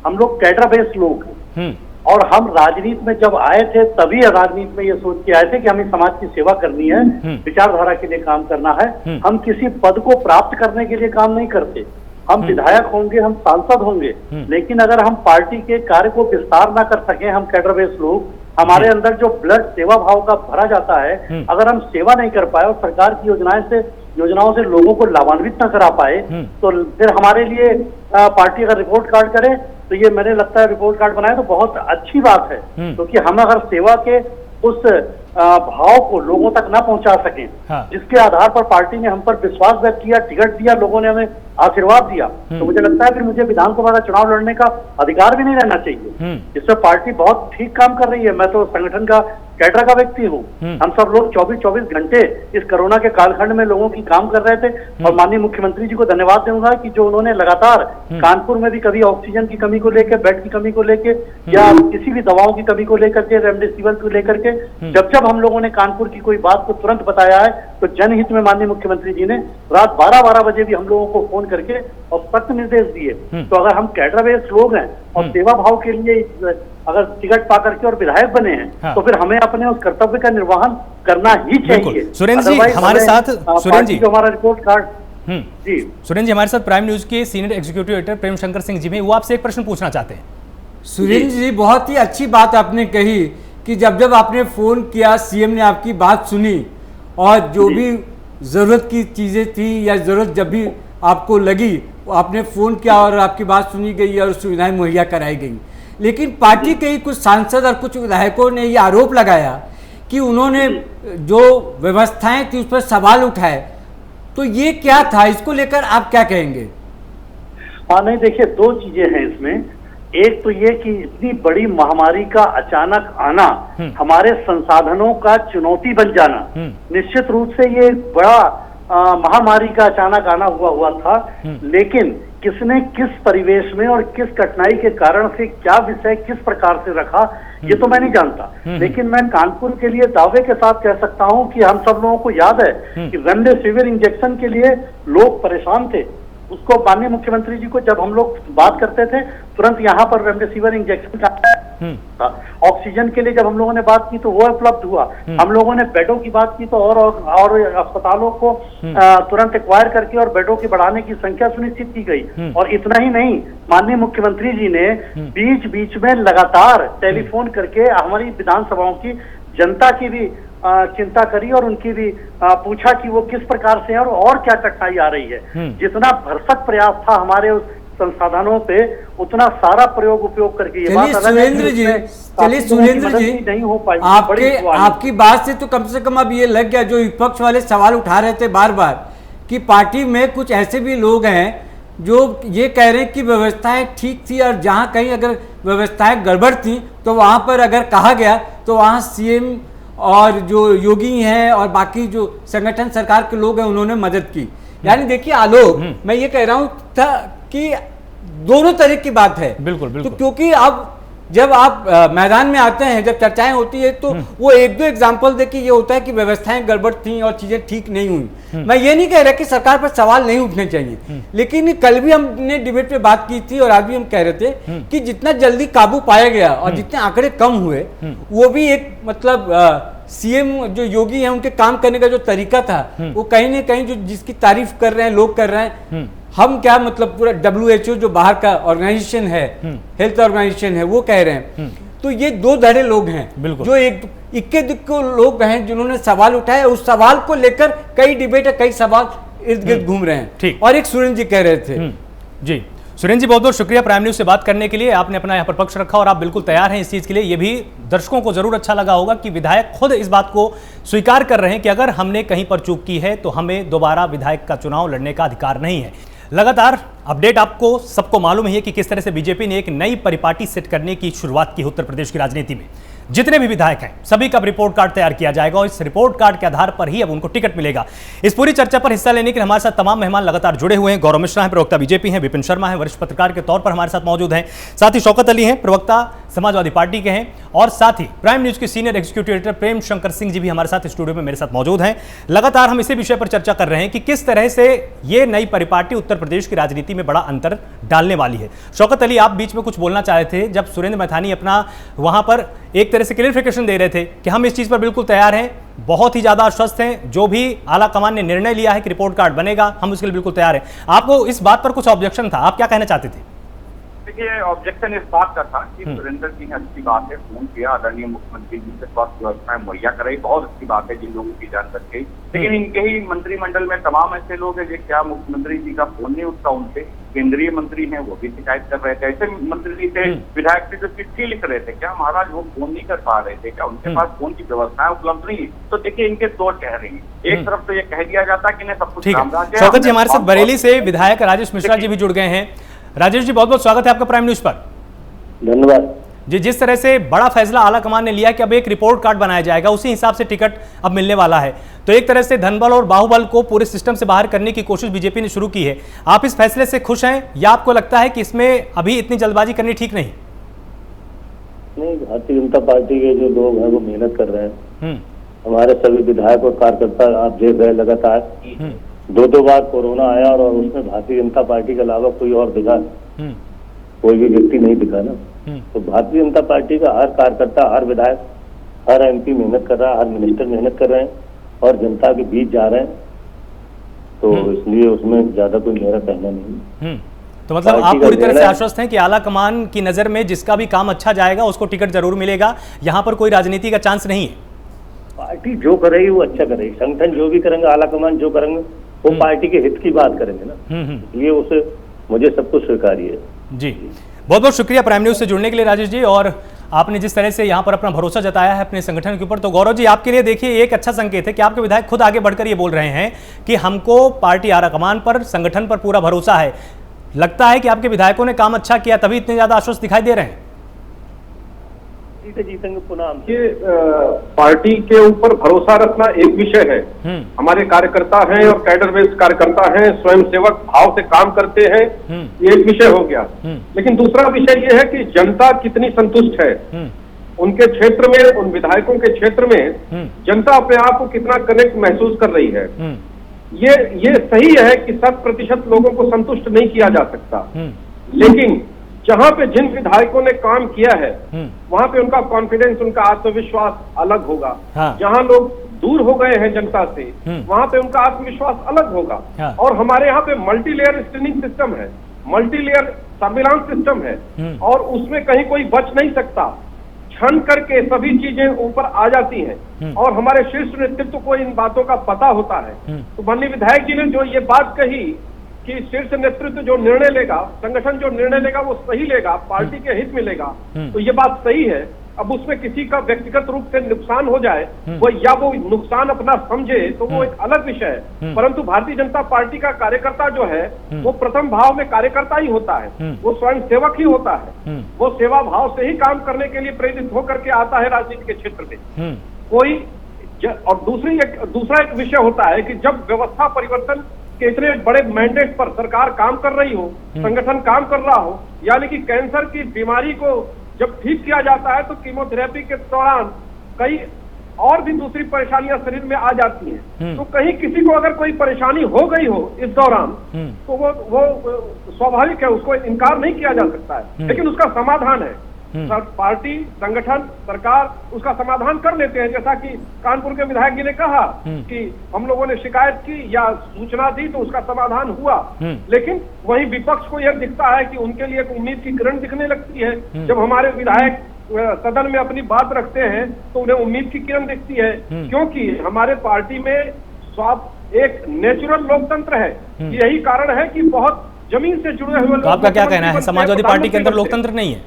हम लोग कैडर बेस्ड लोग हैं, और हम राजनीति में जब आए थे तभी राजनीति में ये सोच के आए थे कि हमें समाज की सेवा करनी है, विचारधारा के लिए काम करना है। हम किसी पद को प्राप्त करने के लिए काम नहीं करते। हम विधायक होंगे, हम सांसद होंगे, लेकिन अगर हम पार्टी के कार्य को विस्तार ना कर सके, हम कैडर बेस्ड लोग, हमारे अंदर जो ब्लड सेवा भाव का भरा जाता है, अगर हम सेवा नहीं कर पाए और सरकार की योजनाओं से लोगों को लाभान्वित न करा पाए, तो फिर हमारे लिए पार्टी अगर रिपोर्ट कार्ड करे तो ये मैंने लगता है रिपोर्ट कार्ड बनाए तो बहुत अच्छी बात है। क्योंकि हम अगर सेवा के उस भाव को लोगों तक ना पहुंचा सके, जिसके आधार पर पार्टी ने हम पर विश्वास व्यक्त किया, टिकट दिया, लोगों ने हमें आशीर्वाद दिया, तो मुझे लगता है फिर मुझे विधानसभा का चुनाव लड़ने का अधिकार भी नहीं रहना चाहिए। इसमें पार्टी बहुत ठीक काम कर रही है। मैं तो संगठन का कैडर का व्यक्ति हूँ। हम सब लोग 24 घंटे इस कोरोना के कालखंड में लोगों की काम कर रहे थे, और माननीय मुख्यमंत्री जी को धन्यवाद दूंगा कि जो उन्होंने लगातार कानपुर में भी कभी ऑक्सीजन की कमी को लेकर, बेड की कमी को लेकर, या किसी भी दवाओं की कमी को लेकर के, रेमडेसिविर को लेकर के, जब जब हम लोगों ने कानपुर की कोई बात को तुरंत बताया है, तो जनहित में माननीय मुख्यमंत्री जी ने रात 12 बजे भी हम लोगों को फोन करके और सख्त निर्देश दिए। तो अगर हम कैडर बेस्ड लोग हैं और सेवा भाव के लिए अगर टिकट पा करके और विधायक बने हैं, हाँ। तो फिर हमें अपने उस कर्तव्य का निर्वहन करना ही चाहिए। सुरेंद्र जी हमारे साथ, सुरेंद्र जी जो हमारा रिपोर्ट कार्ड जी, सुरेंद्र जी हमारे साथ प्राइम न्यूज के senior executive editor Prem Shankar Singh ji भी, वो आपसे एक प्रश्न पूछना चाहते हैं। सुरेंद्र जी, बहुत ही अच्छी बात आपने कही कि जब जब आपने फोन किया, सीएम ने आपकी बात सुनी, और जो भी जरूरत की चीजें थी या जरूरत जब भी आपको लगी, आपने फोन किया और आपकी बात सुनी गई और सुविधाएं मुहैया कराई गई। लेकिन पार्टी के ही कुछ सांसद और कुछ विधायकों ने ये आरोप लगाया कि उन्होंने जो व्यवस्थाएं थी उस पर सवाल उठाए, तो ये क्या था, इसको लेकर आप क्या कहेंगे? हाँ नहीं, देखिए दो चीजें हैं इसमें। एक तो ये कि इतनी बड़ी महामारी का अचानक आना, हमारे संसाधनों का चुनौती बन जाना, निश्चित रूप से ये बड़ा महामारी का अचानक आना हुआ था। लेकिन किसने किस परिवेश में और किस कठिनाई के कारण से क्या विषय किस प्रकार से रखा, ये तो मैं नहीं जानता। लेकिन मैं कानपुर के लिए दावे के साथ कह सकता हूं कि हम सब लोगों को याद है कि रेमडेसिविर इंजेक्शन के लिए लोग परेशान थे। उसको माननीय मुख्यमंत्री जी को जब हम लोग बात करते थे, तुरंत यहाँ पर रेमडेसिविर इंजेक्शन का, ऑक्सीजन के लिए जब हम लोगों ने बात की तो वो उपलब्ध हुआ। हम लोगों ने बेडों की बात की तो और अस्पतालों को तुरंत एक्वायर करके और बेडों की बढ़ाने की संख्या सुनिश्चित की गई। और इतना ही नहीं, माननीय मुख्यमंत्री जी ने बीच बीच में लगातार टेलीफोन करके हमारी विधानसभाओं की जनता की भी चिंता करी और उनकी भी पूछा कि वो किस प्रकार से है और क्या कठिनाई आ रही है। जितना भरसक प्रयास था हमारे उस संसाधनों पे, उतना सारा प्रयोग उपयोग करके ये बात सुरेंद्र जी, चलिए सुरेंद्र जी, नहीं हो पाई आपकी बात से तो कम से कम अब ये लग गया, जो विपक्ष वाले सवाल उठा रहे थे बार बार कि पार्टी में कुछ ऐसे भी लोग हैं जो ये कह रहे हैं कि व्यवस्थाएं ठीक थी और जहां कहीं अगर व्यवस्थाएं गड़बड़ थी तो वहां पर अगर कहा गया तो वहां सीएम और जो योगी हैं और बाकी जो संगठन सरकार के लोग हैं उन्होंने मदद की। यानी देखिए आलोक, मैं ये कह रहा हूं कि दोनों तरह की बात है। बिल्कुल बिल्कुल। तो क्योंकि अब जब आप मैदान में आते हैं, जब चर्चाएं होती है, तो वो एक दो एग्जाम्पल देके ये होता है कि व्यवस्थाएं गड़बड़ थी और चीजें ठीक नहीं हुई। मैं ये नहीं कह रहा कि सरकार पर सवाल नहीं उठने चाहिए, लेकिन कल भी हमने डिबेट पे बात की थी और आज भी हम कह रहे थे कि जितना जल्दी काबू पाया गया और जितने आंकड़े कम हुए, वो भी एक मतलब सीएम जो योगी हैं उनके काम करने का जो तरीका था, वो कहीं ना कहीं जो जिसकी तारीफ कर रहे हैं लोग कर रहे हैं, हम क्या मतलब पूरा WHO जो बाहर का ऑर्गेनाइजेशन है, हेल्थ ऑर्गेनाइजेशन है, वो कह रहे हैं। तो ये दो धड़े लोग हैं जो एक इक्के दुक्के लोग हैं जिन्होंने सवाल उठाए, उस सवाल को लेकर कई डिबेट कई सवाल इर्द गिर्द घूम रहे हैं। ठीक। और एक सुरेंद्र जी कह रहे थे। जी सुरेंद्र जी, बहुत बहुत शुक्रिया प्राइम न्यूज से बात करने के लिए। आपने अपना यहाँ पर पक्ष रखा और आप बिल्कुल तैयार हैं इस चीज के लिए। ये भी दर्शकों को जरूर अच्छा लगा होगा कि विधायक खुद इस बात को स्वीकार कर रहे हैं कि अगर हमने कहीं पर चूक की है तो हमें दोबारा विधायक का चुनाव लड़ने का अधिकार नहीं है। लगातार अपडेट आपको सबको मालूम ही है कि किस तरह से बीजेपी ने एक नई परिपाटी सेट करने की शुरुआत की उत्तर प्रदेश की राजनीति में। जितने भी विधायक हैं सभी का रिपोर्ट कार्ड तैयार किया जाएगा और इस रिपोर्ट कार्ड के आधार पर ही अब उनको टिकट मिलेगा। इस पूरी चर्चा पर हिस्सा लेने के लिए हमारे साथ तमाम मेहमान लगातार जुड़े हुए हैं। गौरव मिश्रा हैं, प्रवक्ता बीजेपी हैं, विपिन शर्मा हैं, वरिष्ठ पत्रकार के तौर पर हमारे साथ मौजूद हैं, साथ ही शौकत अली हैं, प्रवक्ता समाजवादी पार्टी के हैं, और साथ ही प्राइम न्यूज के senior executive editor Prem Shankar Singh ji भी हमारे साथ स्टूडियो में मेरे साथ मौजूद हैं। लगातार हम इसी विषय पर चर्चा कर रहे हैं कि किस तरह से ये नई परिपाटी उत्तर प्रदेश की राजनीति में बड़ा अंतर डालने वाली है। शौकत अली, आप बीच में कुछ बोलना चाह रहे थे जब सुरेंद्र मैथानी अपना वहां पर एक तरह से क्लियरिफिकेशन दे रहे थे कि हम इस चीज पर बिल्कुल तैयार हैं, बहुत ही ज्यादा आश्वस्त हैं, जो भी आला कमान ने निर्णय लिया है कि रिपोर्ट कार्ड बनेगा हम उसके लिए बिल्कुल तैयार हैं। आपको इस बात पर कुछ ऑब्जेक्शन था, आप क्या कहना चाहते थे? देखिए, ऑब्जेक्शन इस बात का था कि सुरेंद्र जी ने अच्छी बात है, फोन किया आदरणीय मुख्यमंत्री जी से, स्वास्थ्य व्यवस्थाएं मुहैया कराई, बहुत अच्छी बात है जिन लोगों की जान बच गई। लेकिन इनके ही मंत्रिमंडल में तमाम ऐसे लोग हैं जो क्या मुख्यमंत्री जी का फोन नहीं उठता उनसे, केंद्रीय मंत्री हैं वो भी शिकायत कर रहे थे, ऐसे मंत्री थे विधायक थे जो चिट्ठी लिख रहे थे, क्या महाराज वो फोन नहीं कर पा रहे थे, क्या उनके पास फोन की व्यवस्थाएं उपलब्ध नहीं है? तो देखिए इनके दो चेहरे हैं, एक तरफ तो ये कह दिया जाता कि नहीं सब कुछ ठीक है। शौकत जी, हमारे साथ बरेली से विधायक राजेश मिश्रा जी भी जुड़ गए हैं। राजेश जी, बहुत बहुत स्वागत है आपका प्राइम न्यूज पर। धन्यवाद जी। जिस तरह से बड़ा फैसला आला कमान ने लिया कि अब एक रिपोर्ट कार्ड बनाया जाएगा, उसी हिसाब से टिकट अब मिलने वाला है, तो एक तरह से धनबल और बाहुबल को पूरे सिस्टम से बाहर करने की कोशिश बीजेपी ने शुरू की है। आप इस फैसले से खुश हैं या आपको लगता है कि इसमें अभी इतनी जल्दबाजी करनी ठीक नहीं? नहीं, भारतीय जनता पार्टी के जो लोग हैं वो मेहनत कर रहे हैं। हमारे सभी विधायक और कार्यकर्ता आप देख रहे लगातार, दो बार कोरोना आया और उसमें भारतीय जनता पार्टी के अलावा कोई और दिखा, कोई भी व्यक्ति नहीं दिखा ना। तो भारतीय जनता पार्टी का हर कार्यकर्ता, हर विधायक, हर एमपी मेहनत कर रहा है, हर मिनिस्टर मेहनत कर रहे हैं और जनता के बीच जा रहे हैं, तो इसलिए उसमें ज्यादा कोई मेरा कहना नहीं। तो मतलब आप पूरी तरह से आश्वस्त हैं कि आला कमान की नजर में जिसका भी काम अच्छा जाएगा उसको टिकट जरूर मिलेगा, यहाँ पर कोई राजनीति का चांस नहीं है? पार्टी जो करेगी वो अच्छा करेगी, संगठन जो भी करेंगे, आला कमान जो करेंगे वो पार्टी के हित की बात करेंगे ना, ये उसे मुझे सब कुछ स्वीकार्य है। जी, बहुत बहुत शुक्रिया प्राइम न्यूज से जुड़ने के लिए राजेश जी, और आपने जिस तरह से यहाँ पर अपना भरोसा जताया है अपने संगठन के ऊपर, तो गौरव जी आपके लिए देखिए एक अच्छा संकेत है कि आपके विधायक खुद आगे बढ़कर ये बोल रहे हैं कि हमको पार्टी आला कमान पर, संगठन पर पूरा भरोसा है। लगता है कि आपके विधायकों ने काम अच्छा किया तभी इतने ज्यादा आश्वस्त दिखाई दे रहे हैं। जीतेंगे पुनः। ये पार्टी के ऊपर भरोसा रखना एक विषय है, हमारे कार्यकर्ता हैं और कैडर बेस्ड कार्यकर्ता हैं, स्वयंसेवक भाव से काम करते हैं, ये एक विषय हो गया। लेकिन दूसरा विषय ये है कि जनता कितनी संतुष्ट है, उनके क्षेत्र में, उन विधायकों के क्षेत्र में जनता अपने आप को कितना कनेक्ट महसूस कर रही है। ये सही है कि 100% लोगों को संतुष्ट नहीं किया जा सकता, लेकिन जहां पे जिन विधायकों ने काम किया है वहां पे उनका कॉन्फिडेंस, उनका आत्मविश्वास अलग होगा। हाँ। जहां लोग दूर हो गए हैं जनता से, वहां पे उनका आत्मविश्वास अलग होगा। हाँ। और हमारे यहाँ पे मल्टी लेयर स्क्रीनिंग सिस्टम है, मल्टी लेयर सर्विलांस सिस्टम है, और उसमें कहीं कोई बच नहीं सकता, छन करके सभी चीजें ऊपर आ जाती हैं और हमारे शीर्ष नेतृत्व को इन बातों का पता होता है। तो माननीय विधायक जी ने जो ये बात कही कि शीर्ष नेतृत्व जो निर्णय लेगा, संगठन जो निर्णय लेगा वो सही लेगा, पार्टी के हित में लेगा, तो ये बात सही है। अब उसमें किसी का व्यक्तिगत रूप से नुकसान हो जाए वो, या वो नुकसान अपना समझे, तो वो एक अलग विषय है। परंतु भारतीय जनता पार्टी का कार्यकर्ता जो है वो प्रथम भाव में कार्यकर्ता ही होता है, वो स्वयं सेवक ही होता है, वो सेवा भाव से ही काम करने के लिए प्रेरित होकर के आता है राजनीति के क्षेत्र में। कोई और दूसरा एक विषय होता है कि जब व्यवस्था परिवर्तन के इतने बड़े मैंडेट पर सरकार काम कर रही हो, संगठन काम कर रहा हो, यानी कि कैंसर की बीमारी को जब ठीक किया जाता है तो कीमोथेरेपी के दौरान कई और भी दूसरी परेशानियां शरीर में आ जाती हैं। तो कहीं किसी को अगर कोई परेशानी हो गई हो इस दौरान, तो वो स्वाभाविक है, उसको इनकार नहीं किया जा सकता है, लेकिन उसका समाधान है। पार्टी, संगठन, सरकार उसका समाधान कर लेते हैं। जैसा कि कानपुर के विधायक जी ने कहा कि हम लोगों ने शिकायत की या सूचना दी तो उसका समाधान हुआ, लेकिन वहीं विपक्ष को यह दिखता है कि उनके लिए एक उम्मीद की किरण दिखने लगती है। जब हमारे विधायक सदन में अपनी बात रखते हैं तो उन्हें उम्मीद की किरण दिखती है, क्योंकि हमारे पार्टी में एक नेचुरल लोकतंत्र है। यही कारण है कि बहुत जमीन से जुड़े हुए लोग। आपका क्या कहना है, समाजवादी पार्टी के अंदर लोकतंत्र नहीं है,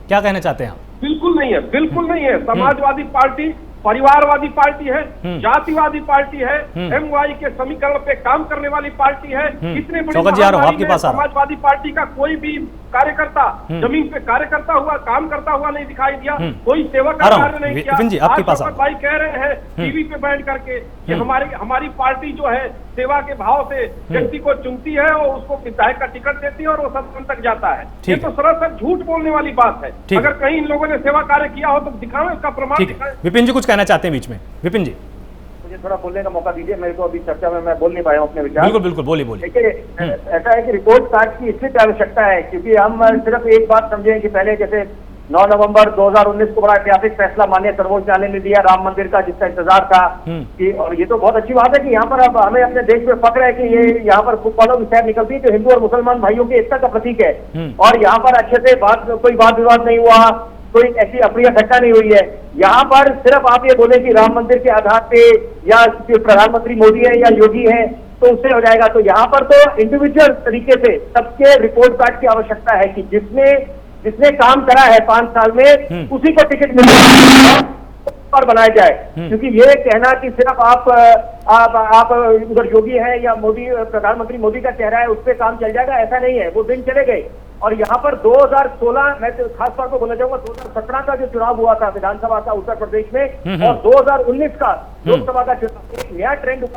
क्या कहना चाहते हैं आप? बिल्कुल नहीं है, बिल्कुल नहीं है। समाजवादी पार्टी परिवारवादी पार्टी है, जातिवादी पार्टी है, एमवाई के समीकरण पे काम करने वाली पार्टी है। इतने बड़ी महामारी में समाजवादी पार्टी का कोई भी कार्यकर्ता जमीन पे कार्यकर्ता हुआ, काम करता हुआ नहीं दिखाई दिया, कोई सेवा का कार्य नहीं किया। आज भाई कह रहे हैं टीवी पे बैठ करके कि हमारी पार्टी जो है सेवा के भाव से व्यक्ति को चुनती है और उसको विधायक का टिकट देती है और वो सदन तक जाता है। ये तो सरासर झूठ बोलने वाली बात है। अगर कहीं इन लोगों ने सेवा कार्य किया हो तो दिखाओ, इसका प्रमाण दिखाएं। विपिन जी कुछ कहना चाहते हैं बीच में? विपिन जी मुझे थोड़ा बोलने का मौका दीजिए, मेरे को अभी चर्चा में मैं बोल नहीं पाया हूँ अपने विचार। बिल्कुल बिल्कुल, बोलिए बोलिए। देखिए, ऐसा है कि रिपोर्ट कार्ड की इसलिए आवश्यकता है क्योंकि हम सिर्फ एक बात समझें कि पहले जैसे 9 नवंबर 2019 को बड़ा ऐतिहासिक फैसला माननीय सर्वोच्च न्यायालय ने दिया राम मंदिर का, जिसका इंतजार था कि, और ये तो बहुत अच्छी बात है कि यहाँ पर अब हमें अपने देश में फक्र है कि ये यहाँ पर फुटबॉलों की सैर निकलती है जो हिंदू और मुसलमान भाइयों की एकता का प्रतीक है। और यहाँ पर अच्छे से कोई वाद विवाद नहीं हुआ, कोई ऐसी अप्रिय घटना नहीं हुई है। यहाँ पर सिर्फ आप ये बोले कि राम मंदिर के आधार पे या प्रधानमंत्री मोदी है या योगी है तो उससे हो जाएगा, तो यहाँ पर तो इंडिविजुअल तरीके से सबके रिपोर्ट कार्ड की आवश्यकता है कि जिसने काम करा है 5 साल में उसी को टिकट मिले और बनाया जाए। क्योंकि ये कहना कि सिर्फ आप उधर योगी हैं या मोदी, प्रधानमंत्री मोदी का चेहरा है उस पर काम चल जाएगा, ऐसा नहीं है। वो दिन चले गए। और यहाँ पर 2016 मैं तो खास तौर पर बोलना चाहूंगा 2017 का जो चुनाव हुआ था विधानसभा का उत्तर प्रदेश में और 2019 का लोकसभा का चुनाव, एक नया ट्रेंड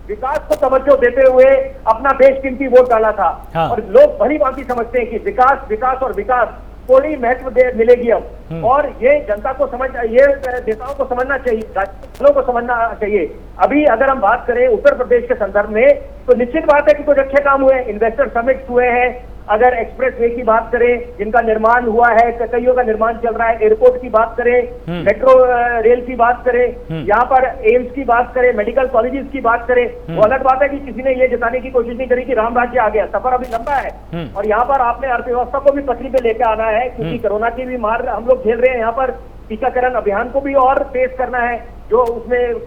विकास को तवज्जो देते हुए अपना बेशकीमती वोट डाला था। हाँ। और लोग भली भांति समझते हैं कि विकास थोड़ी महत्व मिलेगी अब, और ये जनता को ये नेताओं को समझना चाहिए, राज्यों को समझना चाहिए। अभी अगर हम बात करें उत्तर प्रदेश के संदर्भ में तो निश्चित बात है कि कुछ अच्छे काम हुए, इन्वेस्टर समिट हुए हैं। अगर एक्सप्रेस वे की बात करें जिनका निर्माण हुआ है, कईयों का निर्माण चल रहा है, एयरपोर्ट की बात करें, मेट्रो रेल की बात करें, यहाँ पर एम्स की बात करें, मेडिकल कॉलेजेस की बात करें, वो अलग बात है कि किसी ने ये जताने की कोशिश नहीं करी कि राम राज्य आ गया। सफर अभी लंबा है और यहाँ पर आपने अर्थव्यवस्था को भी पटरी पे लेकर आना है, क्योंकि कोरोना की भी मार हम लोग झेल रहे हैं। यहाँ पर टीकाकरण अभियान को भी और तेज करना है, जो उसमें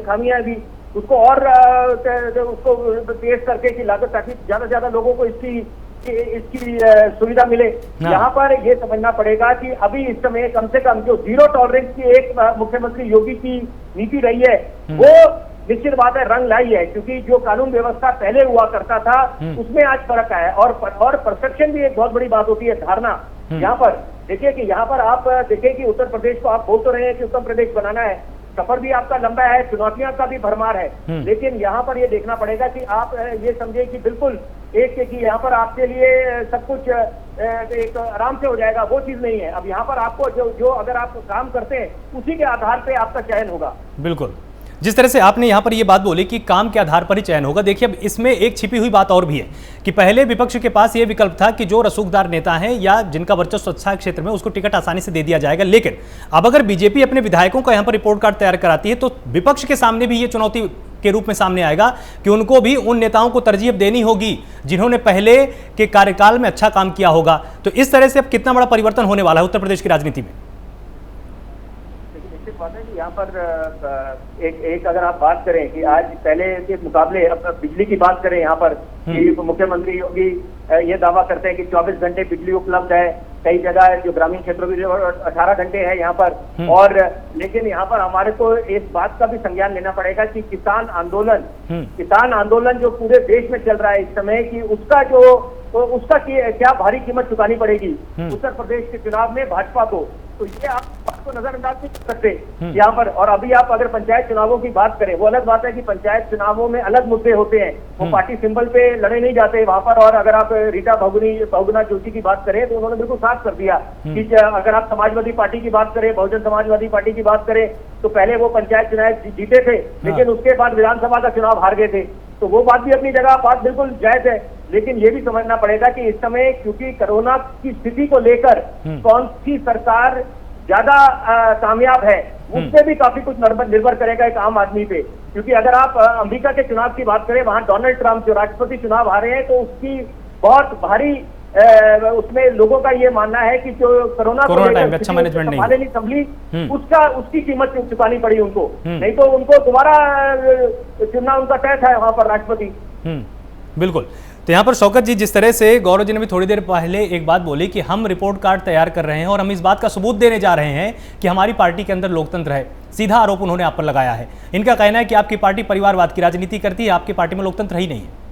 खामियां भी उसको और उसको तेज करके की लागत, ताकि ज्यादा से ज्यादा लोगों को इसकी सुविधा मिले। यहाँ पर ये समझना पड़ेगा कि अभी इस समय कम से कम जो 0 टॉलरेंस की एक मुख्यमंत्री योगी की नीति रही है वो निश्चित बात है रंग लाई है, क्योंकि जो कानून व्यवस्था पहले हुआ करता था उसमें आज फर्क आया है। और परसेप्शन भी एक बहुत बड़ी बात होती है, धारणा। यहाँ पर देखिए कि यहाँ पर आप देखिए कि उत्तर प्रदेश को आप बोल तो रहे हैं कि उत्तर प्रदेश बनाना है, सफर भी आपका लंबा है, चुनौतियां का भी भरमार है, लेकिन यहाँ पर ये देखना पड़ेगा कि आप ये समझे कि बिल्कुल कि यहाँ पर आपके लिए सब कुछ एक आराम से हो जाएगा, वो चीज नहीं है। अब यहाँ पर आपको जो अगर आप काम करते हैं उसी के आधार पे आपका चयन होगा। बिल्कुल, जिस तरह से आपने यहाँ पर ये बात बोली कि काम के आधार पर ही चयन होगा, देखिए अब इसमें एक छिपी हुई बात और भी है कि पहले विपक्ष के पास ये विकल्प था कि जो रसूखदार नेता हैं या जिनका वर्चस्व अच्छा है क्षेत्र में उसको टिकट आसानी से दे दिया जाएगा। लेकिन अब अगर बीजेपी अपने विधायकों का यहाँ पर रिपोर्ट कार्ड तैयार कराती है तो विपक्ष के सामने भी ये चुनौती के रूप में सामने आएगा कि उनको भी उन नेताओं को तरजीह देनी होगी जिन्होंने पहले के कार्यकाल में अच्छा काम किया होगा। तो इस तरह से अब कितना बड़ा परिवर्तन होने वाला है उत्तर प्रदेश की राजनीति में? बात है कि यहाँ पर एक अगर आप बात करें कि आज पहले के मुकाबले अब बिजली की बात करें, यहाँ पर कि मुख्यमंत्री योगी ये दावा करते हैं कि 24 घंटे बिजली उपलब्ध है, कई जगह जो ग्रामीण क्षेत्रों की 18 घंटे है यहाँ पर। और लेकिन यहाँ पर हमारे को इस बात का भी संज्ञान लेना पड़ेगा कि किसान आंदोलन जो पूरे देश में चल रहा है इस समय, कि उसका क्या भारी कीमत चुकानी पड़ेगी उत्तर प्रदेश के चुनाव में भाजपा को। तो ये आप बात को नजरअंदाज नहीं कर सकते यहाँ पर। और अभी आप अगर पंचायत चुनावों की बात करें, वो अलग बात है कि पंचायत चुनावों में अलग मुद्दे होते हैं, वो पार्टी सिंबल पे लड़े नहीं जाते वहां पर। और अगर आप रीटा बहुगुणा जोशी की बात करें तो उन्होंने बिल्कुल साफ कर दिया कि अगर आप समाजवादी पार्टी की बात करें, बहुजन समाजवादी पार्टी की बात करें, तो पहले वो पंचायत चुनाव जीते थे लेकिन उसके बाद विधानसभा का चुनाव हार गए थे। तो वो बात भी अपनी जगह बात बिल्कुल जायज है, लेकिन ये भी समझना पड़ेगा कि इस समय क्योंकि कोरोना की स्थिति को लेकर कौन सी सरकार ज्यादा कामयाब है उस पर भी काफी कुछ निर्भर करेगा एक आम आदमी पे। क्योंकि अगर आप अमेरिका के चुनाव की बात करें, वहां डोनाल्ड ट्रंप जो राष्ट्रपति चुनाव हारे हैं, तो उसकी बहुत भारी उसमें लोगों का ये मानना है कि जो कोरोना टाइम में अच्छा मैनेजमेंट नहीं संभली, उसकी कीमत चुकानी पड़ी उनको, नहीं तो उनको दोबारा चुनना उनका तय था वहां पर राष्ट्रपति। बिल्कुल। तो यहाँ पर शौकत जी, जिस तरह से गौरव जी ने भी थोड़ी देर पहले एक बात बोली कि हम रिपोर्ट कार्ड तैयार कर रहे हैं और हम इस बात का सबूत देने जा रहे हैं कि हमारी पार्टी के अंदर लोकतंत्र है, सीधा आरोप उन्होंने आप पर लगाया है। इनका कहना है कि आपकी पार्टी परिवारवाद की राजनीति करती है, आपकी पार्टी में लोकतंत्र ही नहीं है।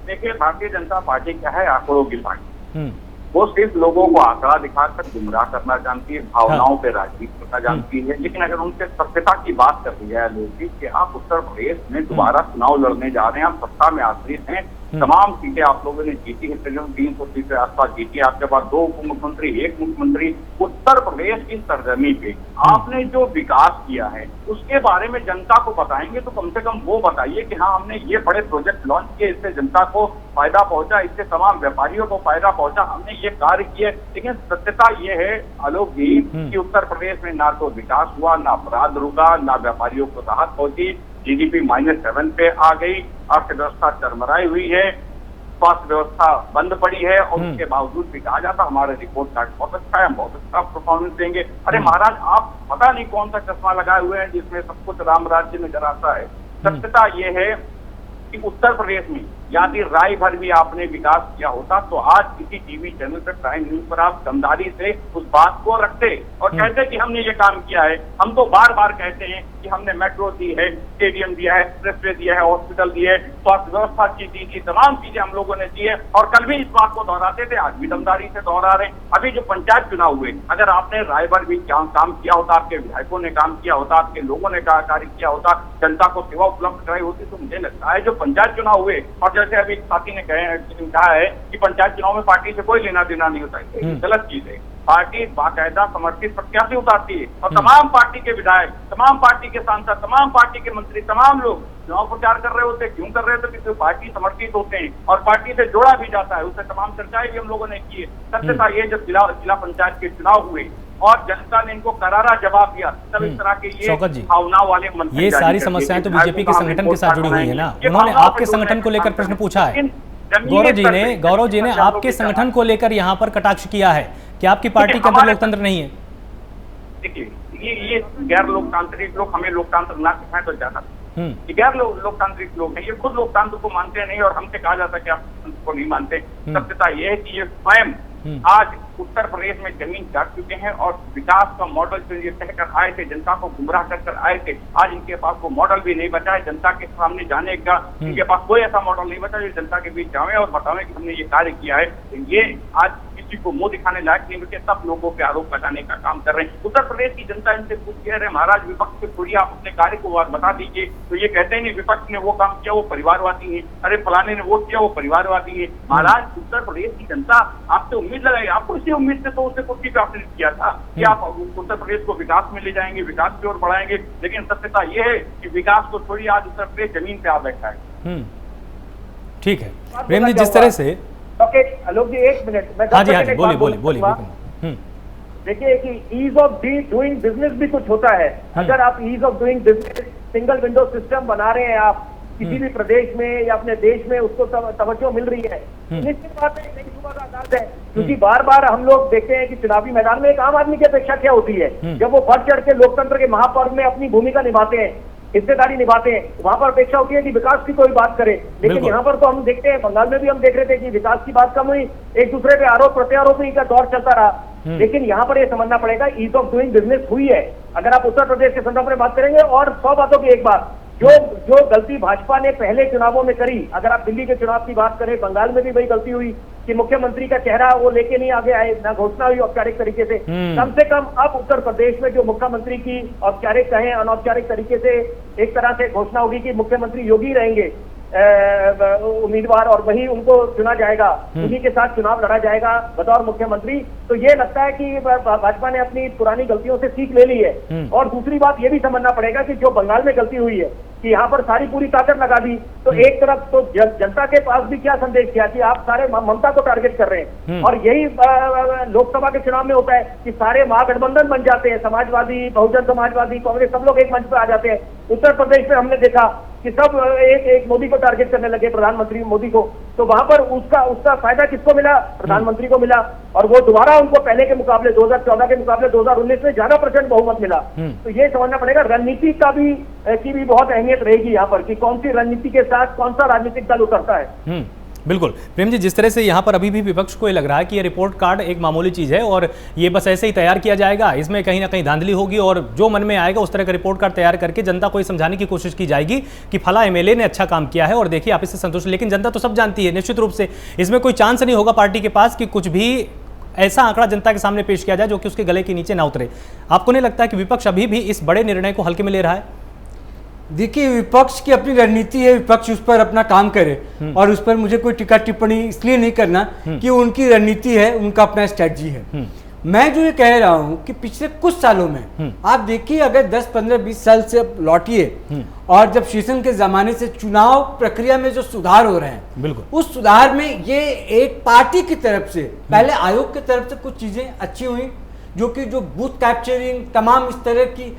देखिए, भारतीय जनता पार्टी क्या है, आंकड़ों की पार्टी। वो सिर्फ लोगों को आंकड़ा दिखाकर गुमराह करना जानती है, भावनाओं पे राजनीति करना जानती है। लेकिन अगर उनसे सत्यता की बात कर रही है लोग कि आप उत्तर प्रदेश में दोबारा चुनाव लड़ने जा रहे हैं, आप सत्ता में आश्रित हैं, तमाम सीटें आप लोगों ने जीती है, 300 सीटें आसपास जीती है। आपके पास 2 उप मुख्यमंत्री, 1 मुख्यमंत्री। उत्तर प्रदेश की सरजमी पे आपने जो विकास किया है उसके बारे में जनता को बताएंगे तो कम से कम वो बताइए कि हाँ, हमने ये बड़े प्रोजेक्ट लॉन्च किए, इससे जनता को फायदा पहुंचा, इससे तमाम व्यापारियों को फायदा पहुंचा, हमने ये कार्य किए। लेकिन सत्यता ये है आलोक जी कि उत्तर प्रदेश में ना तो विकास हुआ, ना अपराध रुका, ना व्यापारियों को राहत पहुंची। GDP -7 पे आ गई, अर्थव्यवस्था चरमराई हुई है, स्वास्थ्य व्यवस्था बंद पड़ी है और उसके बावजूद भी कहा जाता हमारा रिपोर्ट कार्ड बहुत अच्छा है, हम बहुत अच्छा परफॉर्मेंस देंगे। अरे महाराज, आप पता नहीं कौन सा चश्मा लगाए हुए हैं जिसमें सब कुछ राम राज्य नजर आता है। सत्यता ये है कि उत्तर प्रदेश में यदि राय भर भी आपने विकास किया होता तो आज किसी टीवी चैनल पर, प्राइम न्यूज पर आप दमदारी से उस बात को रखते और कहते कि हमने ये काम किया है। हम तो बार बार कहते हैं कि हमने मेट्रो दी है, स्टेडियम दिया है, एक्सप्रेसवे दिया है, हॉस्पिटल दिए, स्वास्थ्य व्यवस्था की दी थी, तमाम चीजें हम लोगों ने दी है और कल भी इस बात को दोहराते थे, आज भी दमदारी से दोहरा रहे हैं। अभी जो पंचायत चुनाव हुए, अगर आपने राय भर भी काम किया होता, आपके विधायकों ने काम किया होता, आपके लोगों ने कार्य किया होता, जनता को सेवा उपलब्ध कराई होती, तो मुझे लगता है जो पंचायत चुनाव हुए, और जैसे अभी साथी ने कहा है कि पंचायत चुनाव में पार्टी से कोई लेना देना नहीं होता है, गलत चीज है। पार्टी बाकायदा समर्थित प्रत्याशी उतारती है और तमाम पार्टी के विधायक, तमाम पार्टी के सांसद, तमाम पार्टी के मंत्री, तमाम लोग चुनाव प्रचार कर रहे होते। क्यों कर रहे थे? क्योंकि पार्टी समर्थित होते हैं और पार्टी से जोड़ा भी जाता है, उससे तमाम चर्चाएं भी हम लोगों ने की है। सत्यता ये जब जिला पंचायत के चुनाव हुए और जनता ने इनको करारा जवाब दिया, तब इस तरह के ये भावना वाले मंत्री, ये सारी समस्याएं तो बीजेपी के संगठन के साथ जुड़ी हुई है ना। उन्होंने आपके संगठन को लेकर प्रश्न पूछा है, गौरव जी ने आपके संगठन को लेकर यहाँ पर कटाक्ष किया है कि आपकी पार्टी के अंदर लोकतंत्र नहीं है। देखिए, ये गैर लोकतांत्रिक लोग हमें लोकतंत्र ना सिखाएं तो ज्यादा। गैर लोकतांत्रिक लोग हैं, ये खुद लोकतंत्र को मानते नहीं और हमसे कहा जाता है कि आप को नहीं मानते। सत्यता ये है कि ये स्वयं आज उत्तर प्रदेश में जमीन चाट चुके हैं और विकास का मॉडल जो ये कहकर आए थे, जनता को गुमराह कर आए थे, आज इनके पास वो मॉडल भी नहीं बचा है जनता के सामने जाने का। इनके पास कोई ऐसा मॉडल नहीं बचा जो जनता के बीच जाए और बतावे कि हमने ये कार्य किया है। ये आज किसी को मुंह दिखाने लायक नहीं बचे, सब लोगों पे आरोप लगाने का काम कर रहे हैं। उत्तर प्रदेश की जनता इनसे पूछ रहे महाराज, विपक्ष से थोड़ी आप अपने कार्य को बता दीजिए, तो ये कहते हैं नहीं विपक्ष ने वो काम किया वो परिवारवादी है, अरे फलाने ने वो किया वो परिवारवादी है। महाराज, उत्तर प्रदेश की जनता आपसे उम्मीद लगाई, आपको इसी उम्मीद से तो उसे कुर्सी पे आपने किया था कि आप उत्तर प्रदेश को विकास में ले जाएंगे, विकास की ओर बढ़ाएंगे। लेकिन सत्यता ये है कि विकास को छोड़िए, आज उत्तर प्रदेश जमीन पे आ बैठा है। ठीक है प्रेम जी, जिस तरह से आलोक जी, 1 मिनट, हाँ जी, बोलिए। देखिए कि ईज ऑफ डूइंग बिजनेस भी कुछ होता है। अगर आप ease of doing business single window system बना रहे हैं आप किसी भी प्रदेश में या अपने देश में, उसको तवज्जो मिल रही है, निश्चित बात है नई सुबह का आगाज है। क्योंकि बार बार हम लोग देखते हैं कि चुनावी मैदान में एक आम आदमी की अपेक्षा क्या होती है, जब वो बढ़ चढ़ के लोकतंत्र के महापर्व में अपनी भूमिका निभाते हैं, हिस्सेदारी निभाते हैं, वहां पर अपेक्षा होती है कि विकास की कोई बात करे। लेकिन यहाँ पर तो हम देखते हैं, बंगाल में भी हम देख रहे थे कि विकास की बात कम हुई, एक दूसरे पे आरोप प्रत्यारोप का दौर चलता रहा। लेकिन यहाँ पर ये समझना पड़ेगा ईज ऑफ डूइंग बिजनेस हुई है। अगर आप उत्तर प्रदेश के संदर्भ में बात करेंगे, और 100 बातों की एक बात, जो गलती भाजपा ने पहले चुनावों में करी, अगर आप दिल्ली के चुनाव की बात करें, बंगाल में भी वही गलती हुई कि मुख्यमंत्री का चेहरा वो लेके नहीं आगे आए, ना घोषणा हुई औपचारिक तरीके से। कम से कम अब उत्तर प्रदेश में जो मुख्यमंत्री की औपचारिक कहें अनौपचारिक तरीके से एक तरह से घोषणा होगी कि मुख्यमंत्री योगी रहेंगे उम्मीदवार और वही उनको चुना जाएगा, उन्हीं के साथ चुनाव लड़ा जाएगा बतौर मुख्यमंत्री। तो ये लगता है कि भाजपा ने अपनी पुरानी गलतियों से सीख ले ली है। और दूसरी बात ये भी समझना पड़ेगा कि जो बंगाल में गलती हुई है कि यहाँ पर सारी पूरी ताकत लगा दी, तो एक तरफ तो जनता के पास भी क्या संदेश किया कि आप सारे ममता को टारगेट कर रहे हैं, और यही लोकसभा के चुनाव में होता है कि सारे महागठबंधन बन जाते हैं, समाजवादी, बहुजन समाजवादी, कांग्रेस, सब लोग एक मंच पर आ जाते हैं। उत्तर प्रदेश में हमने देखा कि सब एक मोदी को टारगेट करने लगे, प्रधानमंत्री मोदी को, तो वहां पर उसका फायदा किसको मिला? प्रधानमंत्री को मिला, और वो दोबारा उनको पहले के मुकाबले 2014 के मुकाबले 2019 में ज्यादा प्रचंड बहुमत मिला। तो ये समझना पड़ेगा रणनीति की भी बहुत अहमियत रहेगी यहाँ पर कि कौन सी रणनीति के साथ कौन सा राजनीतिक दल उतरता है। बिल्कुल प्रेम जी, जिस तरह से यहाँ पर अभी भी विपक्ष को ये लग रहा है कि ये रिपोर्ट कार्ड एक मामूली चीज़ है और ये बस ऐसे ही तैयार किया जाएगा, इसमें कहीं ना कहीं धांधली होगी और जो मन में आएगा उस तरह का रिपोर्ट कार्ड तैयार करके जनता को ये समझाने की कोशिश की जाएगी कि फला एमएलए ने अच्छा काम किया है और देखिए आप इससे संतुष्ट। लेकिन जनता तो सब जानती है, निश्चित रूप से इसमें कोई चांस नहीं होगा पार्टी के पास कि कुछ भी ऐसा आंकड़ा जनता के सामने पेश किया जाए जो कि उसके गले के नीचे ना उतरे। आपको नहीं लगता कि विपक्ष अभी भी इस बड़े निर्णय को हल्के में ले रहा है? देखिए, विपक्ष की अपनी रणनीति है, विपक्ष उस पर अपना काम करे और उस पर मुझे कोई टिक्का टिप्पणी इसलिए नहीं करना कि उनकी रणनीति है, उनका अपना स्ट्रेटजी है। मैं जो ये कह रहा हूं कि पिछले कुछ सालों में आप देखिए, अगर 10, 15, 20 साल से लौटिए और जब शेषन के जमाने से चुनाव प्रक्रिया में जो सुधार हो रहे हैं, बिल्कुल, उस सुधार में ये एक पार्टी की तरफ से, पहले आयोग की तरफ से कुछ चीजें अच्छी हुई, जो बूथ कैप्चरिंग, तमाम इस तरह की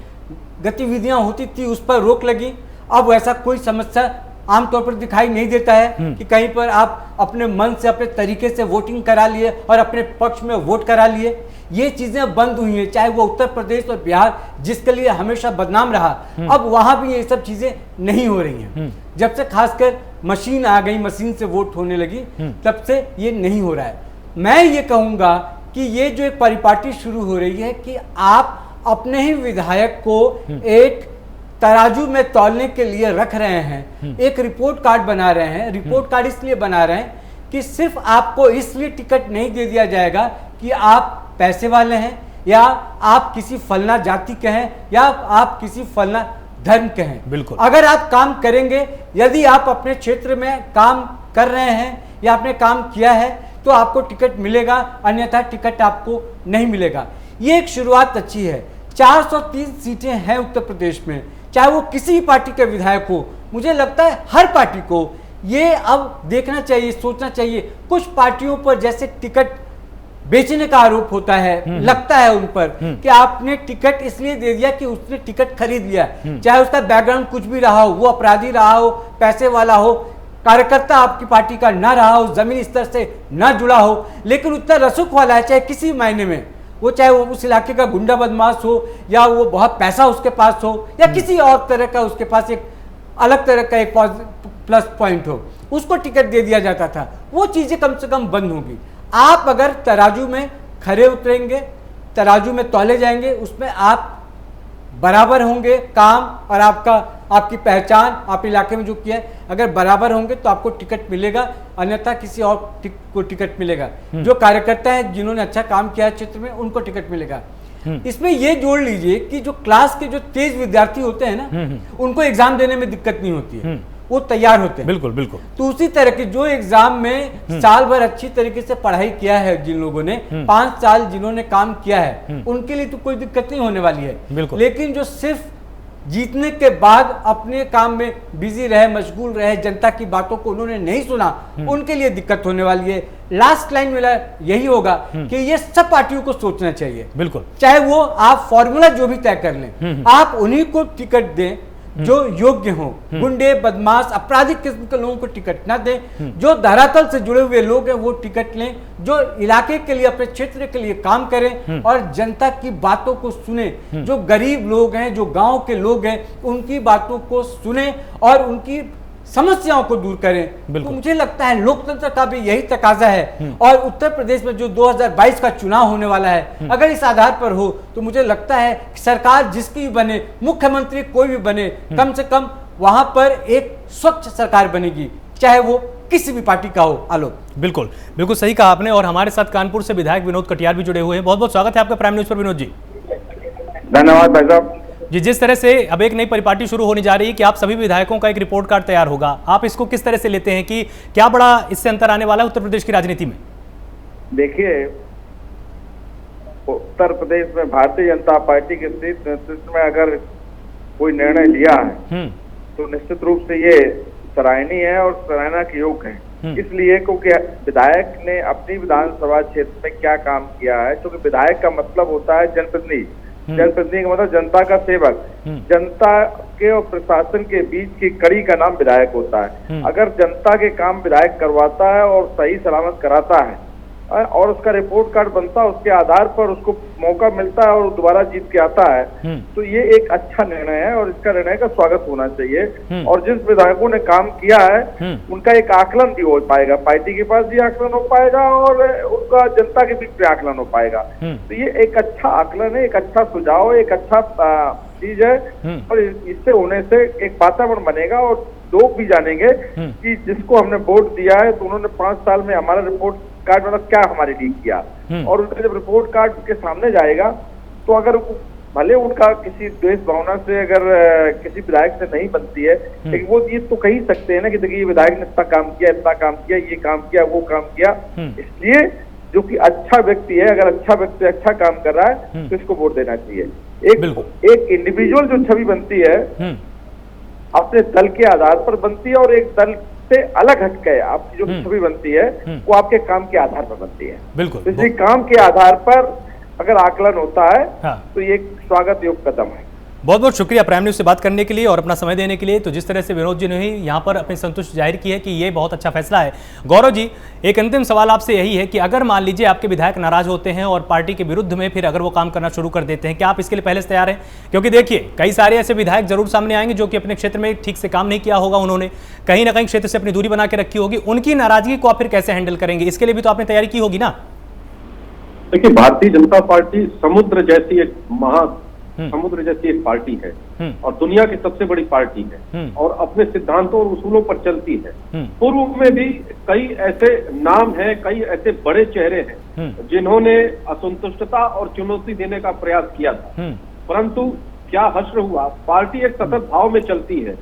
गतिविधियां होती थी, उस पर रोक लगी। अब वैसा कोई समस्या आमतौर पर दिखाई नहीं देता है कि कहीं पर आप अपने मन से, अपने तरीके से वोटिंग करा लिए और अपने पक्ष में वोट करा लिए। ये चीजें बंद हुई हैं, चाहे वो उत्तर प्रदेश और बिहार जिसके लिए हमेशा बदनाम रहा, अब वहां भी ये सब चीजें नहीं हो रही हैं। जब से खासकर मशीन आ गई, मशीन से वोट होने लगी, तब से ये नहीं हो रहा है। मैं ये कहूंगा कि ये जो एक परिपाटी शुरू हो रही है कि आप अपने ही विधायक को एक तराजू में तौलने के लिए रख रहे हैं, एक रिपोर्ट कार्ड बना रहे हैं। रिपोर्ट कार्ड इसलिए बना रहे हैं कि सिर्फ आपको इसलिए टिकट नहीं दे दिया जाएगा कि आप पैसे वाले हैं, या आप किसी फलना जाति के हैं, या आप किसी फलना धर्म के हैं। बिल्कुल, अगर आप काम करेंगे, यदि आप अपने क्षेत्र में काम कर रहे हैं या आपने काम किया है, तो आपको टिकट मिलेगा, अन्यथा टिकट आपको नहीं मिलेगा। ये एक शुरुआत अच्छी है। 403 सीटें हैं उत्तर प्रदेश में, चाहे वो किसी भी पार्टी के विधायक हो। मुझे लगता है हर पार्टी को ये अब देखना चाहिए, सोचना चाहिए। कुछ पार्टियों पर जैसे टिकट बेचने का आरोप होता है, लगता है उन पर कि आपने टिकट इसलिए दे दिया कि उसने टिकट खरीद लिया, चाहे उसका बैकग्राउंड कुछ भी रहा हो, वो अपराधी रहा हो, पैसे वाला हो, कार्यकर्ता आपकी पार्टी का ना रहा हो, जमीनी स्तर से ना जुड़ा हो, लेकिन उतना रसूख वाला है, चाहे किसी मायने में वो, चाहे वो उस इलाके का गुंडा बदमाश हो, या वो बहुत पैसा उसके पास हो, या किसी और तरह का उसके पास एक अलग तरह का एक प्लस पॉइंट हो, उसको टिकट दे दिया जाता था। वो चीजें कम से कम बंद होंगी। आप अगर तराजू में खरे उतरेंगे, तराजू में तौले जाएंगे, उसमें आप बराबर होंगे, काम और आपकी पहचान, आप इलाके में जो किया है, अगर बराबर होंगे तो आपको टिकट मिलेगा, अन्यथा किसी और को टिकट मिलेगा। जो कार्यकर्ता हैं जिन्होंने अच्छा काम किया है क्षेत्र में, उनको टिकट मिलेगा। इसमें ये जोड़ लीजिए कि जो क्लास के जो तेज विद्यार्थी होते हैं ना, उनको एग्जाम देने में दिक्कत नहीं होती है, वो तैयार होते हैं। बिल्कुल बिल्कुल। तो उसी तरह की जो एग्जाम में साल भर अच्छी तरीके से पढ़ाई किया है जिन लोगों ने, 5 साल जिन्होंने काम किया है, उनके लिए तो कोई दिक्कत नहीं होने वाली है। लेकिन जो सिर्फ जीतने के बाद अपने काम में बिजी रहे, मशगूल रहे, जनता की बातों को उन्होंने नहीं सुना, उनके लिए दिक्कत होने वाली है। लास्ट लाइन मेरा यही होगा कि ये सब पार्टियों को सोचना चाहिए। बिल्कुल, चाहे वो आप फॉर्मूला जो भी तय कर लें, आप उन्हीं को टिकट दें जो योग्य हो। गुंडे, बदमाश, आपराधिक किस्म के लोगों को टिकट ना दें। जो धरातल से जुड़े हुए लोग हैं वो टिकट लें, जो इलाके के लिए, अपने क्षेत्र के लिए काम करें और जनता की बातों को सुने। जो गरीब लोग हैं, जो गांव के लोग हैं, उनकी बातों को सुने और उनकी समस्याओं को दूर करें। तो मुझे लगता है लोकतंत्र का भी यही तकाजा है। और उत्तर प्रदेश में जो 2022 का चुनाव होने वाला है, अगर इस आधार पर हो तो मुझे लगता है कि सरकार जिसकी भी बने, मुख्यमंत्री कोई भी बने, कम से कम वहां पर एक स्वच्छ सरकार बनेगी, चाहे वो किसी भी पार्टी का हो। आलोक, बिल्कुल बिल्कुल सही कहा आपने। और हमारे साथ कानपुर से विधायक विनोद कटियार भी जुड़े हुए हैं। बहुत बहुत स्वागत है आपका प्राइम न्यूज पर विनोद जी। धन्यवाद भाई साहब जी। जिस तरह से अब एक नई परिपाटी शुरू होने जा रही है कि आप सभी विधायकों का एक रिपोर्ट कार्ड तैयार होगा, आप इसको किस तरह से लेते हैं कि क्या बड़ा इससे अंतर आने वाला है उत्तर प्रदेश की राजनीति में? देखिए, उत्तर प्रदेश में भारतीय जनता पार्टी के नेतृत्व में अगर कोई निर्णय लिया है तो निश्चित रूप से ये सराहनीय है और सराहना के योग्य है। इसलिए क्योंकि विधायक ने अपनी विधानसभा क्षेत्र में क्या काम किया है, क्योंकि विधायक का मतलब होता है जनप्रतिनिधि। जनप्रतिनिधि का मतलब जनता का सेवक, जनता के और प्रशासन के बीच की कड़ी का नाम विधायक होता है। अगर जनता के काम विधायक करवाता है और सही सलामत कराता है और उसका रिपोर्ट कार्ड बनता है, उसके आधार पर उसको मौका मिलता है और दोबारा जीत के आता है, तो ये एक अच्छा निर्णय है और इसका निर्णय का स्वागत होना चाहिए। और जिस विधायकों ने काम किया है उनका एक आकलन भी हो पाएगा, पार्टी के पास भी आकलन हो पाएगा और उनका जनता के बीच भी आकलन हो पाएगा। तो ये एक अच्छा आकलन है, एक अच्छा सुझाव है, एक अच्छा चीज है। और इससे होने से एक वातावरण बनेगा और लोग भी जानेंगे कि जिसको हमने वोट दिया है तो उन्होंने 5 साल में हमारा रिपोर्ट कार्ड मतलब क्या हमारे लिए किया। और उनका जब रिपोर्ट कार्ड के सामने जाएगा तो अगर भले उनका किसी द्वेष भावना से अगर किसी विधायक से नहीं बनती है, लेकिन वो ये तो कह ही सकते हैं ना कि देखिए ये विधायक ने इतना काम किया, इतना काम किया, ये काम किया, वो काम किया। इसलिए जो कि अच्छा व्यक्ति है, अगर अच्छा व्यक्ति अच्छा काम कर रहा है तो इसको वोट देना चाहिए। एक इंडिविजुअल जो छवि बनती है अपने दल के आधार पर बनती है, और एक दल से अलग हटके आपकी जो छवि बनती है वो आपके काम के आधार पर बनती है। बिल्कुल, इसी काम के आधार पर अगर आकलन होता है तो ये एक स्वागत योग्य कदम है। बहुत बहुत शुक्रिया प्राइम न्यूज से बात करने के लिए और अपना समय देने के लिए। तो जिस तरह से विनोद जी ने यहाँ पर अपनी संतुष्टि जाहिर की है कि ये बहुत अच्छा फैसला है। गौरव जी, एक अंतिम सवाल आपसे यही है कि अगर मान लीजिए आपके विधायक नाराज होते हैं और पार्टी के विरुद्ध में फिर अगर वो काम करना शुरू कर देते हैं, क्या आप इसके लिए पहले से तैयार हैं? क्योंकि देखिए कई सारे ऐसे विधायक जरूर सामने आएंगे जो कि अपने क्षेत्र में ठीक से काम नहीं किया होगा, उन्होंने कहीं ना कहीं क्षेत्र से अपनी दूरी बना के रखी होगी, उनकी नाराजगी को आप फिर कैसे हैंडल करेंगे? इसके लिए भी तो आपने तैयारी की होगी ना। देखिए, भारतीय जनता पार्टी समुद्र जैसी एक समुद्र जैसी एक पार्टी है और दुनिया की सबसे बड़ी पार्टी है और अपने सिद्धांतों और उसूलों पर चलती है। पूर्व में भी कई ऐसे नाम हैं, कई ऐसे बड़े चेहरे हैं जिन्होंने असंतुष्टता और चुनौती देने का प्रयास किया था, परंतु क्या हश्र हुआ, पार्टी एक सतत भाव में चलती है।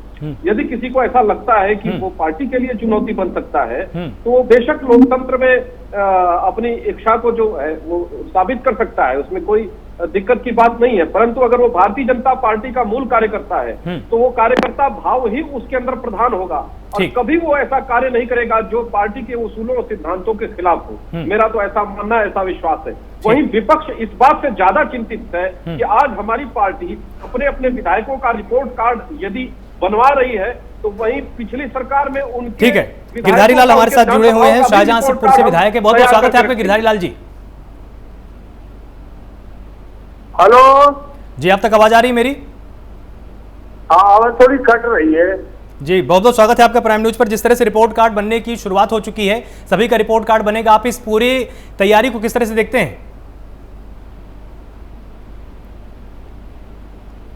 यदि किसी को ऐसा लगता है कि वो पार्टी के लिए चुनौती बन सकता है तो वो बेशक लोकतंत्र में अपनी इच्छा को जो है वो साबित कर सकता है, उसमें कोई दिक्कत की बात नहीं है। परंतु अगर वो भारतीय जनता पार्टी का मूल कार्यकर्ता है तो वो कार्यकर्ता भाव ही उसके अंदर प्रधान होगा और कभी वो ऐसा कार्य नहीं करेगा जो पार्टी के उसूलों और सिद्धांतों के खिलाफ हो। मेरा तो ऐसा मानना है, ऐसा विश्वास है। वहीं विपक्ष इस बात से ज्यादा चिंतित है कि आज हमारी पार्टी अपने अपने विधायकों का रिपोर्ट कार्ड यदि बनवा रही है तो वहीं पिछली सरकार में उनके ठीक है, गिरधारी लाल हमारे साथ जुड़े हुए हैं, शाहजहांपुर से विधायक है। बहुत बहुत स्वागत है आपका गिरधारी लाल जी। हेलो जी, आप तक आवाज आ रही है मेरी? हाँ, आवाज थोड़ी कट रही है जी। बहुत बहुत स्वागत है आपका प्राइम न्यूज पर। जिस तरह से रिपोर्ट कार्ड बनने की शुरुआत हो चुकी है, सभी का रिपोर्ट कार्ड बनेगा, आप इस पूरी तैयारी को किस तरह से देखते हैं?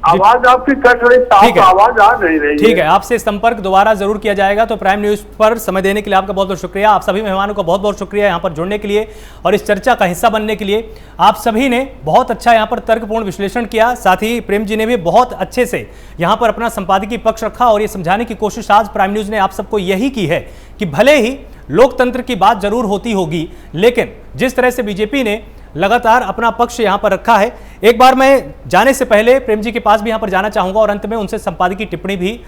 आवाज आपकी कट रही, साफ आवाज आ नहीं रही। ठीक है, आपसे संपर्क दोबारा जरूर किया जाएगा। तो प्राइम न्यूज पर समय देने के लिए आपका बहुत बहुत शुक्रिया। आप सभी मेहमानों का बहुत बहुत शुक्रिया यहाँ पर जुड़ने के लिए और इस चर्चा का हिस्सा बनने के लिए। आप सभी ने बहुत अच्छा यहाँ पर तर्कपूर्ण विश्लेषण किया, साथ ही प्रेम जी ने भी बहुत अच्छे से यहाँ पर अपना संपादकीय पक्ष रखा और ये समझाने की कोशिश आज प्राइम न्यूज ने आप सबको यही की है कि भले ही लोकतंत्र की बात जरूर होती होगी, लेकिन जिस तरह से बीजेपी ने लगातार अपना पक्ष यहां पर रखा है। एक बार मैं जाने से पहले प्रेम जी के पास भी यहां पर जाना चाहूंगा और अंत में उनसे संपादकीय टिप्पणी भी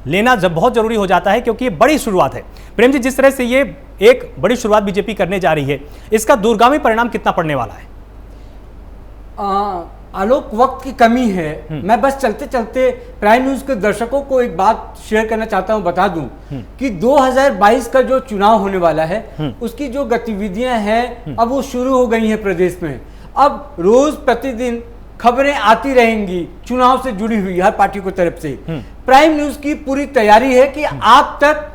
लेना जब बहुत जरूरी हो जाता है, क्योंकि ये बड़ी शुरुआत है। प्रेम जी, जिस तरह से ये एक बड़ी शुरुआत बीजेपी करने जा रही है, इसका दूरगामी परिणाम कितना पड़ने वाला है? आलोक, वक्त की कमी है। मैं बस चलते चलते प्राइम न्यूज के दर्शकों को एक बात शेयर करना चाहता हूं, बता दूं कि 2022 का जो चुनाव होने वाला है उसकी जो गतिविधियां हैं अब वो शुरू हो गई हैं प्रदेश में। अब रोज प्रतिदिन खबरें आती रहेंगी चुनाव से जुड़ी हुई हर पार्टी की तरफ से। प्राइम न्यूज की पूरी तैयारी है कि आप तक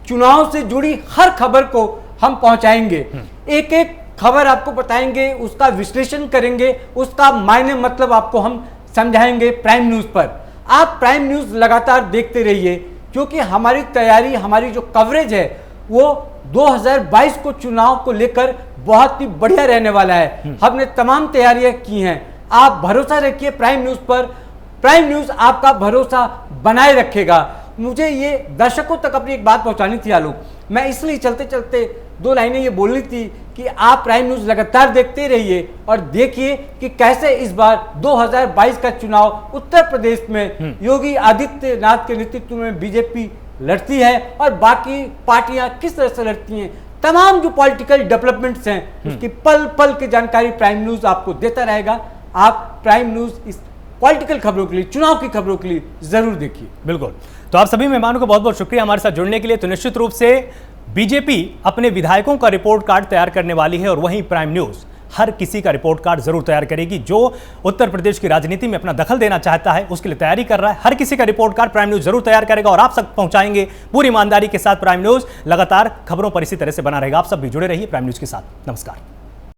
चुनाव से जुड़ी हर खबर को हम पहुंचाएंगे, एक एक खबर आपको बताएंगे, उसका विश्लेषण करेंगे, उसका मायने मतलब आपको हम समझाएंगे प्राइम न्यूज पर। आप प्राइम न्यूज लगातार देखते रहिए, क्योंकि हमारी तैयारी, हमारी जो कवरेज है वो 2022 को चुनाव को लेकर बहुत ही बढ़िया रहने वाला है। हमने तमाम तैयारियां की हैं। आप भरोसा रखिए प्राइम न्यूज पर। प्राइम न्यूज आपका भरोसा बनाए रखेगा। मुझे ये दर्शकों तक अपनी एक बात पहुंचानी थी आलोक, मैं इसलिए चलते चलते दो लाइनें ये बोलनी थी कि आप प्राइम न्यूज लगातार देखते रहिए और देखिए कि कैसे इस बार 2022 का चुनाव उत्तर प्रदेश में योगी आदित्यनाथ के नेतृत्व में बीजेपी लड़ती है और बाकी पार्टियां किस तरह से लड़ती हैं। तमाम जो पॉलिटिकल डेवलपमेंट्स हैं उसकी पल पल की जानकारी प्राइम न्यूज आपको देता रहेगा। आप प्राइम न्यूज इस पॉलिटिकल खबरों के लिए, चुनाव की खबरों के लिए जरूर देखिए। बिल्कुल। तो आप सभी मेहमानों को बहुत बहुत शुक्रिया हमारे साथ जुड़ने के लिए। तो निश्चित रूप से बीजेपी अपने विधायकों का रिपोर्ट कार्ड तैयार करने वाली है और वहीं प्राइम न्यूज हर किसी का रिपोर्ट कार्ड जरूर तैयार करेगी जो उत्तर प्रदेश की राजनीति में अपना दखल देना चाहता है, उसके लिए तैयारी कर रहा है। हर किसी का रिपोर्ट कार्ड प्राइम न्यूज जरूर तैयार करेगा और आप तक पहुंचाएंगे पूरी ईमानदारी के साथ। प्राइम न्यूज लगातार खबरों पर इसी तरह से बना रहेगा। आप सब भी जुड़े रहिए प्राइम न्यूज के साथ। नमस्कार।